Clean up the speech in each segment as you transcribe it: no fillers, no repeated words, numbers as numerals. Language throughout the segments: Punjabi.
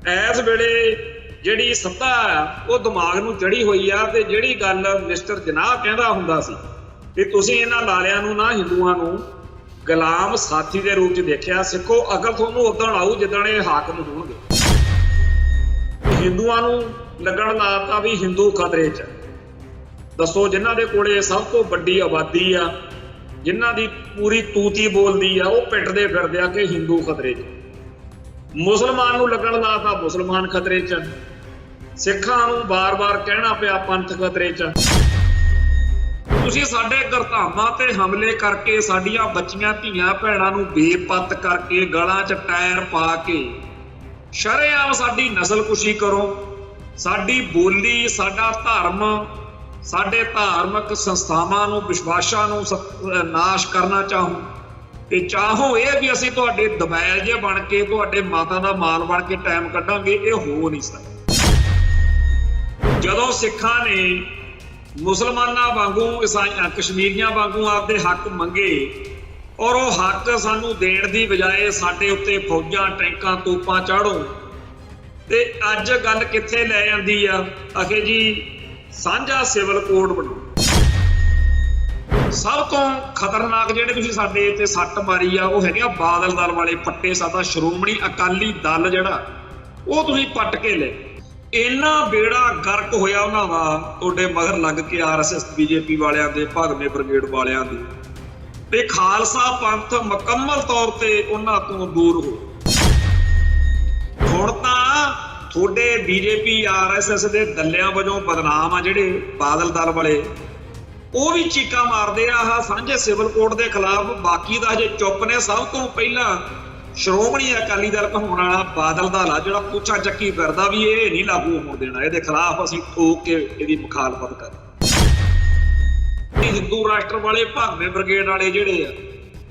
इस वेले जिहड़ी सत्ता वो दिमाग नूं चढ़ी हुई आ ते जिहड़ी गल मिस्टर जनाह कहंदा हुंदा सी कि तुसीं इन्हां लालियां नूं ना हिंदुआं नूं गुलाम साथी के रूप च देखिया, सिखो अकल तुहानूं उदण आऊ जिदण ये हाकम होणगे। हिंदुआं नूं लगण लाता भी हिंदू खतरे च। दसो जिन्हां दे कोले सब तो वड्डी आबादी आ, जिन्हां दी पूरी तूती बोलदी आ, वो पिटदे फिरदे आ कि हिंदू खतरे च। मुसलमान नूं लगण लाता मुसलमान खतरे च। सिखां नूं बार बार कहना पिया पंथ खतरे च। तुसीं साडे घरधामां ते हमले करके साडीआं बच्चियां धीआं भैणां नूं बेपत करके गलां च टायर पा के शरेआम साडी नस्लकुशी करो, साडी बोली, साडा धर्म, साडे धार्मिक संस्थावां नूं विश्वासां नूं नाश करना चाहो ते चाहो ये भी असीं तुहाडे दबैल जे बन के तुहाडे माता दा माल बन के टाइम कढांगे, ये हो नहीं सकदा। जदों सिखां ने मुसलमानां वांगू ईसाई कश्मीरियां वांगू आपदे हक मंगे और वो हक सानू देण दी बजाए साडे उत्ते फौजां टैंकां तोपां चाढ़ो ते अज गल कित्थे लै जांदी आ, आखे जी सांझा सिविल कोड बनाओ। सब तो खतरनाक जिहड़े तुसीं साडे ते सੱਟ मारी आ वो हैगे बादल दल वाले पट्टे। साडा श्रोमणी अकाली दल जिहड़ा वो तुसीं पट के ले, इन्ना बेड़ा गर्क होया उन्हां दा तुहाडे मगर लग के RSS BJP वालियां दे, भागमे ब्रिगेड वालियां दे ते खालसा पंथ मुकम्मल तौर ते उन्हां तों दूर हो। हुण तां तुहाडे BJP RSS दे दलियां वजों बदनाम आ जिहड़े बादल दल वाले, वो भी चीका मारदे आ सांझे सिविल कोड के खिलाफ। बाकी दा जे चुप ने। सब तो पहला श्रोमणी अकाली दल कहाउण वाला बादल दल आ जिहड़ा पूछा चक्की फिरदा भी ये नहीं लागू होण देना, इहदे खिलाफ असीं ठोक के इहदी मुखालफत कर। हिंदू राष्ट्र वाले भागमे ब्रिगेड वाले जिहड़े आ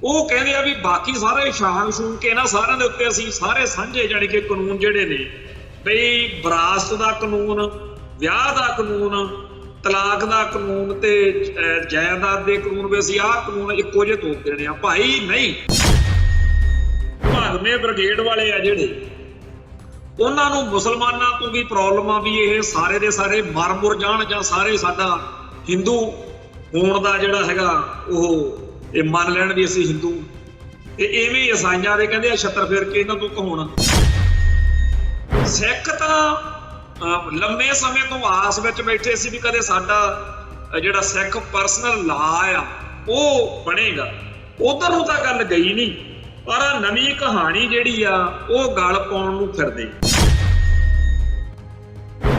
वो कहंदे आ भी बाकी सारे शांग शूंग के ना सारिਆਂ ਦੇ ਉੱਤੇ ਅਸੀਂ ਸਾਰੇ ਸਾਂਝੇ ਜਾਨੀ कि कानून ਜਿਹੜੇ ਨੇ ਬਈ ਵਿਰਾਸਤ ਦਾ ਕਾਨੂੰਨ, ਵਿਆਹ ਦਾ ਕਾਨੂੰਨ, तलाक का कानून ते जायदाद के कानून भी असीं आह कानून इक्को जिहे तोप देने आ। भाई नहीं, भागमे ब्रिगेड वाले आ जिहड़े उन्हां नूं मुसलमानां तों भी प्रॉब्लम आ भी ये सारे दे सारे मर मुर जाण जां सारे साडा हिंदू होण दा जिहड़ा हैगा ओह ये मन लैण भी असीं हिंदू। ते इवें ईसाइयां दे कहंदे आ छत्तर फेर के इन्हां तों कहाउण। सिख तां लंबे समय तो आस विच बैठे सी भी कदे साडा जिहड़ा सिख परसनल ला आ वो बनेगा, उधर नूं तां गल गई नहीं। पर नवीं कहानी जिहड़ी आ वो गल पाउण नूं फिरदे।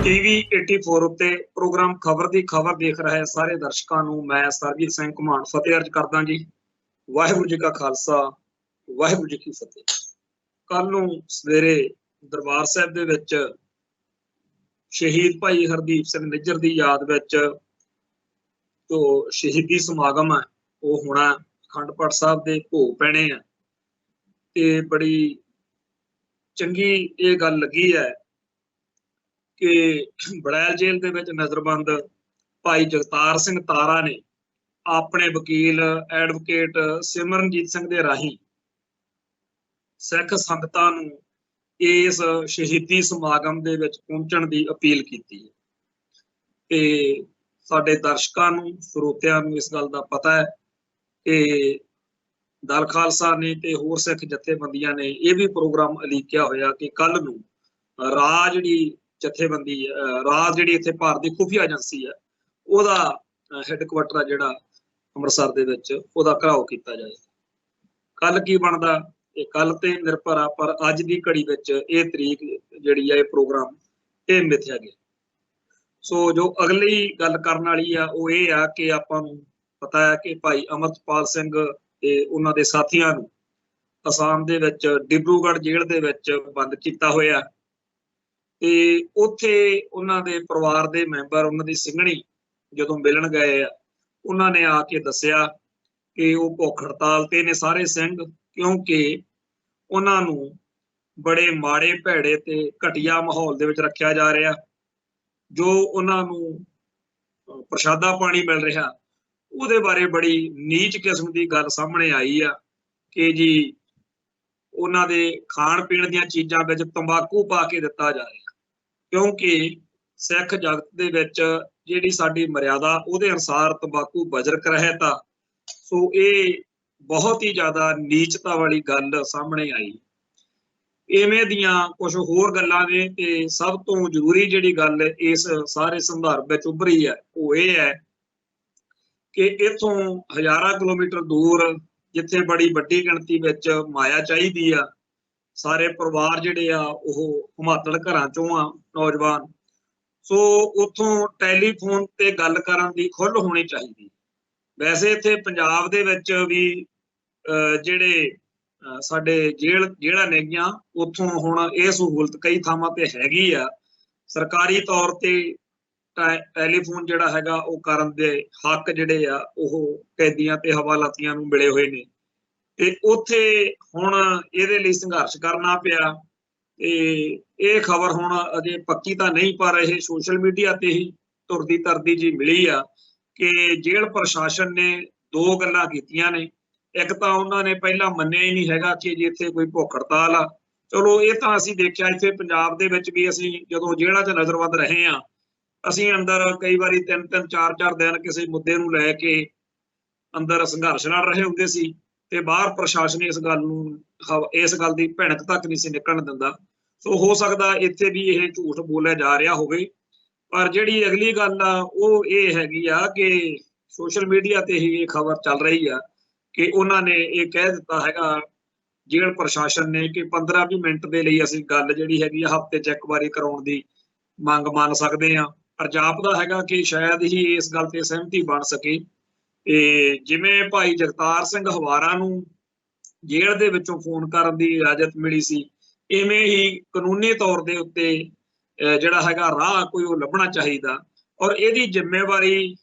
TV 84 उत्ते प्रोग्राम खबर दी खबर देख रहे सारे दर्शकां नूं मैं सरबजीत सिंह घुमान फतेह अर्ज करदा जी। वाहिगुरू जी का खालसा, वाहिगुरू जी की फतेह। कल नूं सवेरे दरबार साहिब दे विच शहीद भाई हरदीप सिंह निज्जर की याद विच तो शहीदी समागम है वो होना। अखंड पाठ साहब के भोग पैने आ ते बड़ी चंगी ये गल लगी है कि बड़ैल जेल दे विच नज़रबंद भाई जगतार सिंह तारा ने अपने वकील एडवोकेट सिमरनजीत सिंह दे राही सिख संगतां नूं इस शहीदी समागम दे विच पहुंचण दी अपील कीती है। ते साडे दर्शकां नूं ਸਰੋਤਿਆਂ नूं इस गल दा पता है कि दल खालसा ने ते होर सिख जथेबंदियां ने यह भी प्रोग्राम उलीकिया होया कि कल नूं राज जिहड़ी जथेबंदी राज जिहड़ी इत्थे भारत दी खुफिया एजेंसी है ओहदा हैडकुआटर जिहड़ा अमृतसर दे विच ओहदा घिराओ कीता जाए। कल की बनदा ये कल ते निर्भर आ, पर अज की घड़ी विच ये तरीक जिहड़ी है प्रोग्राम ये मिथया गया। सो जो अगली गल करन वाली आ वो ये आ कि आपां नूं पता है कि भाई अमरतपाल सिंह ते उन्हां दे साथियां नूं आसाम दे विच डिब्रूगढ़ जेल दे विच बंद कीता होया ते उत्थे उन्हां दे परिवार दे मैंबर उन्हां दी सिंघणी जदों मिलण गए उन्हां ने आके दस्सिया कि वो भुख हड़ताल ते ने सारे सिंह, क्योंकि उन्हां नूं बड़े माड़े भैड़े ते घटिया माहौल दे विच रखिया जा रहा। जो उन्हां नूं प्रशादा पानी मिल रहा उहदे बारे बड़ी नीच किस्म की गल सामने आई आ कि जी ਉਹਨਾਂ ਦੇ ਖਾਣ ਪੀਣ ਦੀਆਂ ਚੀਜ਼ਾਂ ਵਿੱਚ ਤੰਬਾਕੂ ਪਾ ਕੇ ਦਿੱਤਾ ਜਾ ਰਿਹਾ, ਕਿਉਂਕਿ ਸਿੱਖ ਜਗਤ ਦੇ ਵਿੱਚ ਜਿਹੜੀ ਸਾਡੀ ਮਰਿਆਦਾ ਉਹਦੇ ਅਨੁਸਾਰ ਤੰਬਾਕੂ ਬਜਰਕ ਰਹਿਤ ਆ। ਸੋ ਇਹ ਬਹੁਤ ਹੀ ਜ਼ਿਆਦਾ ਨੀਚਤਾ ਵਾਲੀ ਗੱਲ ਸਾਹਮਣੇ ਆਈ। ਇਵੇਂ ਦੀਆਂ ਕੁਝ ਹੋਰ ਗੱਲਾਂ ਨੇ ਤੇ ਸਭ ਤੋਂ ਜ਼ਰੂਰੀ ਜਿਹੜੀ ਗੱਲ ਇਸ ਸਾਰੇ ਸੰਦਰਭ ਵਿੱਚ ਉੱਭਰੀ ਹੈ ਉਹ ਇਹ ਹੈ ਕਿ ਇੱਥੋਂ ਹਜ਼ਾਰਾਂ ਕਿਲੋਮੀਟਰ ਦੂਰ ਜਿੱਥੇ ਬੜੀ ਵੱਡੀ ਗਿਣਤੀ ਵਿੱਚ ਮਾਇਆ ਚਾਹੀਦੀ ਆ, ਸਾਰੇ ਪਰਿਵਾਰ ਜਿਹੜੇ ਆ ਉਹ ਹਿਮਾਤੜ ਘਰਾਂ ਚੋਂ ਆ ਨੌਜਵਾਨ, ਸੋ ਉੱਥੋਂ ਟੈਲੀਫੋਨ ਤੇ ਗੱਲ ਕਰਨ ਦੀ ਖੁੱਲ੍ਹ ਹੋਣੀ ਚਾਹੀਦੀ। ਵੈਸੇ ਇੱਥੇ ਪੰਜਾਬ ਦੇ ਵਿੱਚ ਵੀ ਜਿਹੜੇ ਸਾਡੇ ਜਿਹੜਾ ਨੇਗੀਆਂ ਉੱਥੋਂ ਹੁਣ ਇਹ ਸਹੂਲਤ ਕਈ ਥਾਵਾਂ ਤੇ ਹੈਗੀ ਆ, ਸਰਕਾਰੀ ਤੌਰ ਤੇ ਟੈਲੀਫੋਨ ਜਿਹੜਾ ਹੈਗਾ ਉਹ ਕਰਨ ਦੇ ਹੱਕ ਜਿਹੜੇ ਆ ਉਹ ਕੈਦੀਆਂ ਤੇ ਹਵਾਲਾਤੀਆਂ ਨੂੰ ਮਿਲੇ ਹੋਏ ਨੇ, ਤੇ ਉੱਥੇ ਹੁਣ ਇਹਦੇ ਲਈ ਸੰਘਰਸ਼ ਕਰਨਾ ਪਿਆ। ਤੇ ਇਹ ਖਬਰ ਹੁਣ ਅਜੇ ਪੱਕੀ ਤਾਂ ਨਹੀਂ, ਪਰ ਇਹ ਸੋਸ਼ਲ ਮੀਡੀਆ ਤੇ ਹੀ ਤੁਰਦੀ ਤਰਦੀ ਜੀ ਮਿਲੀ ਆ ਕਿ ਜੇਲ੍ਹ ਪ੍ਰਸ਼ਾਸਨ ਨੇ ਦੋ ਗੱਲਾਂ ਕੀਤੀਆਂ ਨੇ। ਇੱਕ ਤਾਂ ਉਹਨਾਂ ਨੇ ਪਹਿਲਾਂ ਮੰਨਿਆ ਹੀ ਨਹੀਂ ਹੈਗਾ ਕਿ ਜੇ ਇੱਥੇ ਕੋਈ ਭੁੱਖ ਹੜਤਾਲ ਆ। ਚਲੋ ਇਹ ਤਾਂ ਅਸੀਂ ਦੇਖਿਆ ਇੱਥੇ ਪੰਜਾਬ ਦੇ ਵਿੱਚ ਵੀ, ਅਸੀਂ ਜਦੋਂ ਜੇਲ੍ਹਾਂ 'ਚ ਨਜ਼ਰਬੰਦ ਰਹੇ ਹਾਂ, ਅਸੀਂ ਅੰਦਰ ਕਈ ਵਾਰੀ 3-3 4-4 ਦਿਨ ਕਿਸੇ ਮੁੱਦੇ ਨੂੰ ਲੈ ਕੇ ਅੰਦਰ ਸੰਘਰਸ਼ ਲੜ ਰਹੇ ਹੁੰਦੇ ਸੀ ਤੇ ਬਾਹਰ ਪ੍ਰਸ਼ਾਸਨ ਇਸ ਗੱਲ ਦੀ ਭਿਣਕ ਤੱਕ ਨਹੀਂ ਸੀ ਨਿਕਲਣ ਦਿੰਦਾ। ਸੋ ਹੋ ਸਕਦਾ ਇੱਥੇ ਵੀ ਇਹ ਝੂਠ ਬੋਲਿਆ ਜਾ ਰਿਹਾ ਹੋਵੇ। ਪਰ ਜਿਹੜੀ ਅਗਲੀ ਗੱਲ ਆ ਉਹ ਇਹ ਹੈਗੀ ਆ ਕਿ ਸੋਸ਼ਲ ਮੀਡੀਆ ਤੇ ਹੀ ਇਹ ਖਬਰ ਚੱਲ ਰਹੀ ਆ ਕਿ ਉਹਨਾਂ ਨੇ ਇਹ ਕਹਿ ਦਿੱਤਾ ਹੈਗਾ ਜੇਲ੍ਹ ਪ੍ਰਸ਼ਾਸਨ ਨੇ ਕਿ 15-20 ਮਿੰਟ ਦੇ ਲਈ ਅਸੀਂ ਗੱਲ ਜਿਹੜੀ ਹੈਗੀ ਆ ਹਫ਼ਤੇ 'ਚ ਇੱਕ ਵਾਰੀ ਕਰਾਉਣ ਦੀ ਮੰਗ ਮੰਨ ਸਕਦੇ ਹਾਂ। ਪਰ ਜਾਪਦਾ ਹੈਗਾ ਕਿ ਸ਼ਾਇਦ ਹੀ ਇਸ ਗੱਲ ਤੇ ਸਹਿਮਤੀ ਬਣ ਸਕੇ। ਤੇ ਜਿਵੇਂ ਭਾਈ ਜਗਤਾਰ ਸਿੰਘ ਹਵਾਰਾ ਨੂੰ ਜੇਲ੍ਹ ਦੇ ਵਿੱਚੋਂ ਫੋਨ ਕਰਨ ਦੀ ਇਜਾਜ਼ਤ ਮਿਲੀ ਸੀ, ਇਵੇਂ ਹੀ ਕਾਨੂੰਨੀ ਤੌਰ ਦੇ ਉੱਤੇ ਜਿਹੜਾ ਹੈਗਾ ਰਾਹ ਕੋਈ ਉਹ ਲੱਭਣਾ ਚਾਹੀਦਾ। ਔਰ ਇਹਦੀ ਜ਼ਿੰਮੇਵਾਰੀ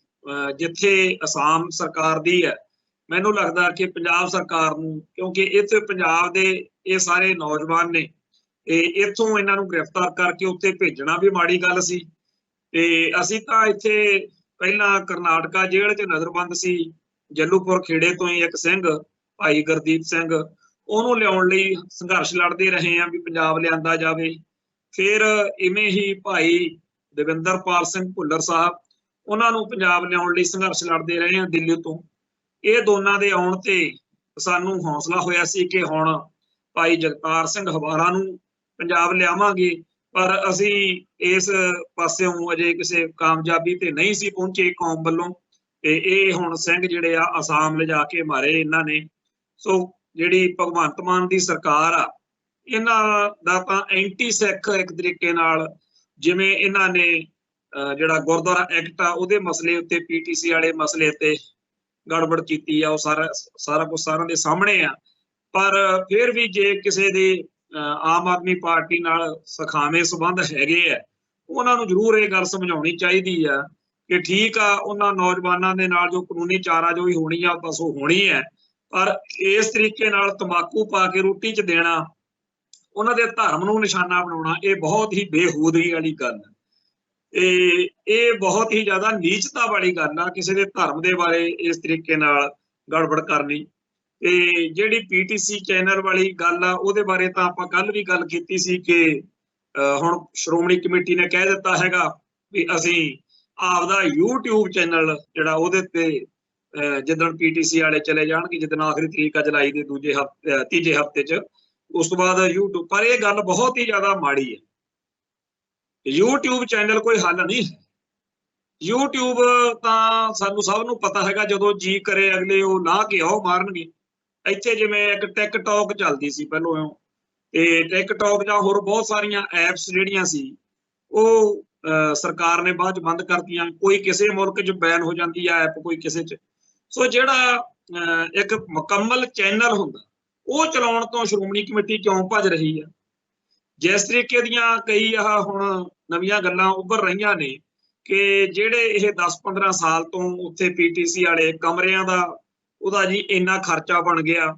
ਜਿੱਥੇ ਅਸਾਮ ਸਰਕਾਰ ਦੀ ਹੈ, ਮੈਨੂੰ ਲੱਗਦਾ ਕਿ ਪੰਜਾਬ ਸਰਕਾਰ ਨੂੰ, ਕਿਉਂਕਿ ਇੱਥੇ ਪੰਜਾਬ ਦੇ ਇਹ ਸਾਰੇ ਨੌਜਵਾਨ ਨੇ, ਇੱਥੋਂ ਇਹਨਾਂ ਨੂੰ ਗ੍ਰਿਫਤਾਰ ਕਰਕੇ ਉੱਥੇ ਭੇਜਣਾ ਵੀ ਮਾੜੀ ਗੱਲ ਸੀ। ਤੇ ਅਸੀਂ ਤਾਂ ਇੱਥੇ ਪਹਿਲਾਂ ਕਰਨਾਟਕਾ ਜੇਲ੍ਹ 'ਚ ਨਜ਼ਰਬੰਦ ਸੀ, ਜੱਲੂਪੁਰ ਖੇੜੇ ਤੋਂ ਹੀ ਇੱਕ ਸਿੰਘ ਭਾਈ ਗੁਰਦੀਪ ਸਿੰਘ, ਉਹਨੂੰ ਲਿਆਉਣ ਲਈ ਸੰਘਰਸ਼ ਲੜਦੇ ਰਹੇ ਹਾਂ ਵੀ ਪੰਜਾਬ ਲਿਆਂਦਾ ਜਾਵੇ। ਫਿਰ ਇਵੇਂ ਹੀ ਭਾਈ ਦਵਿੰਦਰਪਾਲ ਸਿੰਘ ਭੁੱਲਰ ਸਾਹਿਬ, ਉਹਨਾਂ ਨੂੰ ਪੰਜਾਬ ਲਿਆਉਣ ਲਈ ਸੰਘਰਸ਼ ਲੜਦੇ ਰਹੇ ਹਾਂ ਦਿੱਲੀ ਤੋਂ। ਇਹ ਦੋਨਾਂ ਦੇ ਆਉਣ ਤੇ ਸਾਨੂੰ ਹੌਸਲਾ ਹੋਇਆ ਸੀ ਕਿ ਹੁਣ ਭਾਈ ਜਗਤਾਰ ਸਿੰਘ ਹਵਾਰਾ ਨੂੰ ਪੰਜਾਬ ਲਿਆਵਾਂਗੇ, ਪਰ ਅਸੀਂ ਇਸ ਪਾਸਿਓਂ ਅਜੇ ਕਿਸੇ ਕਾਮਯਾਬੀ ਤੇ ਨਹੀਂ ਸੀ ਪਹੁੰਚੇ ਕੌਮ ਵੱਲੋਂ। ਤੇ ਇਹ ਹੁਣ ਸਿੰਘ ਜਿਹੜੇ ਆ ਅਸਾਮ ਲਿਜਾ ਕੇ ਮਾਰੇ ਇਹਨਾਂ ਨੇ। ਸੋ ਜਿਹੜੀ ਭਗਵੰਤ ਮਾਨ ਦੀ ਸਰਕਾਰ ਆ, ਇਹਨਾਂ ਦਾ ਤਾਂ ਐਂਟੀ ਸਿੱਖ ਇੱਕ ਤਰੀਕੇ ਨਾਲ, ਜਿਵੇਂ ਇਹਨਾਂ ਨੇ ਜਿਹੜਾ ਗੁਰਦੁਆਰਾ ਐਕਟ ਆ ਉਹਦੇ ਮਸਲੇ ਉੱਤੇ PTC ਵਾਲੇ ਮਸਲੇ ਤੇ ਗੜਬੜ ਕੀਤੀ ਆ, ਉਹ ਸਾਰਾ ਕੁਝ ਸਾਰਿਆਂ ਦੇ ਸਾਹਮਣੇ ਆ। ਪਰ ਫਿਰ ਵੀ ਜੇ ਕਿਸੇ ਦੇ ਆਮ ਆਦਮੀ ਪਾਰਟੀ ਨਾਲ ਸਖਾਵੇਂ ਸੰਬੰਧ ਹੈਗੇ ਆ, ਉਹਨਾਂ ਨੂੰ ਜ਼ਰੂਰ ਇਹ ਗੱਲ ਸਮਝਾਉਣੀ ਚਾਹੀਦੀ ਆ ਕਿ ਠੀਕ ਆ, ਉਹਨਾਂ ਨੌਜਵਾਨਾਂ ਦੇ ਨਾਲ ਜੋ ਕਾਨੂੰਨੀ ਚਾਰਾਜੋਈ ਹੋਣੀ ਆ ਬਸ ਉਹ ਹੋਣੀ ਹੈ, ਪਰ ਇਸ ਤਰੀਕੇ ਨਾਲ ਤੰਬਾਕੂ ਪਾ ਕੇ ਰੋਟੀ 'ਚ ਦੇਣਾ, ਉਹਨਾਂ ਦੇ ਧਰਮ ਨੂੰ ਨਿਸ਼ਾਨਾ ਬਣਾਉਣਾ, ਇਹ ਬਹੁਤ ਹੀ ਬੇਹੂਦਗੀ ਵਾਲੀ ਗੱਲ ਹੈ। ਇਹ ਬਹੁਤ ਹੀ ਜ਼ਿਆਦਾ ਨੀਚਤਾ ਵਾਲੀ ਗੱਲ ਆ ਕਿਸੇ ਦੇ ਧਰਮ ਦੇ ਬਾਰੇ ਇਸ ਤਰੀਕੇ ਨਾਲ ਗੜਬੜ ਕਰਨੀ। ਤੇ ਜਿਹੜੀ PTC ਚੈਨਲ ਵਾਲੀ ਗੱਲ ਆ ਉਹਦੇ ਬਾਰੇ ਤਾਂ ਆਪਾਂ ਕੱਲ ਵੀ ਗੱਲ ਕੀਤੀ ਸੀ ਕਿ ਹੁਣ ਸ਼੍ਰੋਮਣੀ ਕਮੇਟੀ ਨੇ ਕਹਿ ਦਿੱਤਾ ਹੈਗਾ ਵੀ ਅਸੀਂ ਆਪਦਾ YouTube ਚੈਨਲ ਜਿਹੜਾ ਉਹਦੇ ਤੇ ਜਿੱਦਣ PTC ਵਾਲੇ ਚਲੇ ਜਾਣਗੇ, ਜਿੱਦਣ ਆਖਰੀ ਤਰੀਕ ਆ ਜੁਲਾਈ ਦੇ ਤੀਜੇ ਹਫ਼ਤੇ 'ਚ, ਉਸ ਤੋਂ ਬਾਅਦ YouTube। ਪਰ ਇਹ ਗੱਲ ਬਹੁਤ ਹੀ ਜ਼ਿਆਦਾ ਮਾੜੀ ਹੈ। YouTube ਚੈਨਲ ਕੋਈ ਹੱਲ ਨਹੀਂ ਹੈ। YouTube ਤਾਂ ਸਾਨੂੰ ਸਭ ਨੂੰ ਪਤਾ ਹੈਗਾ, ਜਦੋਂ ਜੀ ਕਰੇ ਅਗਲੇ ਉਹ ਲਾ ਕੇ ਆਓ ਮਾਰਨਗੇ। ਇੱਥੇ ਜਿਵੇਂ ਇੱਕ TikTok ਚੱਲਦੀ ਸੀ ਪਹਿਲੋਂ, ਤੇ TikTok ਜਾਂ ਹੋਰ ਬਹੁਤ ਸਾਰੀਆਂ ਐਪਸ ਜਿਹੜੀਆਂ ਸੀ ਉਹ ਸਰਕਾਰ ਨੇ ਬਾਅਦ 'ਚ ਬੰਦ ਕਰਤੀਆਂ। ਕੋਈ ਕਿਸੇ ਮੁਲਕ 'ਚ ਬੈਨ ਹੋ ਜਾਂਦੀ ਆ ਐਪ, ਕੋਈ ਕਿਸੇ 'ਚ। ਸੋ ਜਿਹੜਾ ਇੱਕ ਮੁਕੰਮਲ ਚੈਨਲ ਹੁੰਦਾ ਉਹ ਚਲਾਉਣ ਤੋਂ ਸ਼੍ਰੋਮਣੀ ਕਮੇਟੀ ਕਿਉਂ ਭੱਜ ਰਹੀ ਆ? ਜਿਸ ਤਰੀਕੇ ਦੀਆਂ ਕਈ ਹੁਣ ਨਵੀਆਂ ਗੱਲਾਂ ਉੱਭਰ ਰਹੀਆਂ ਨੇ ਕਿ ਜਿਹੜੇ ਇਹ 10-15 ਸਾਲ ਤੋਂ ਉੱਥੇ PTC ਵਾਲੇ ਕਮਰਿਆਂ ਦਾ ਉਹਦਾ ਜੀ ਇੰਨਾ ਖਰਚਾ ਬਣ ਗਿਆ,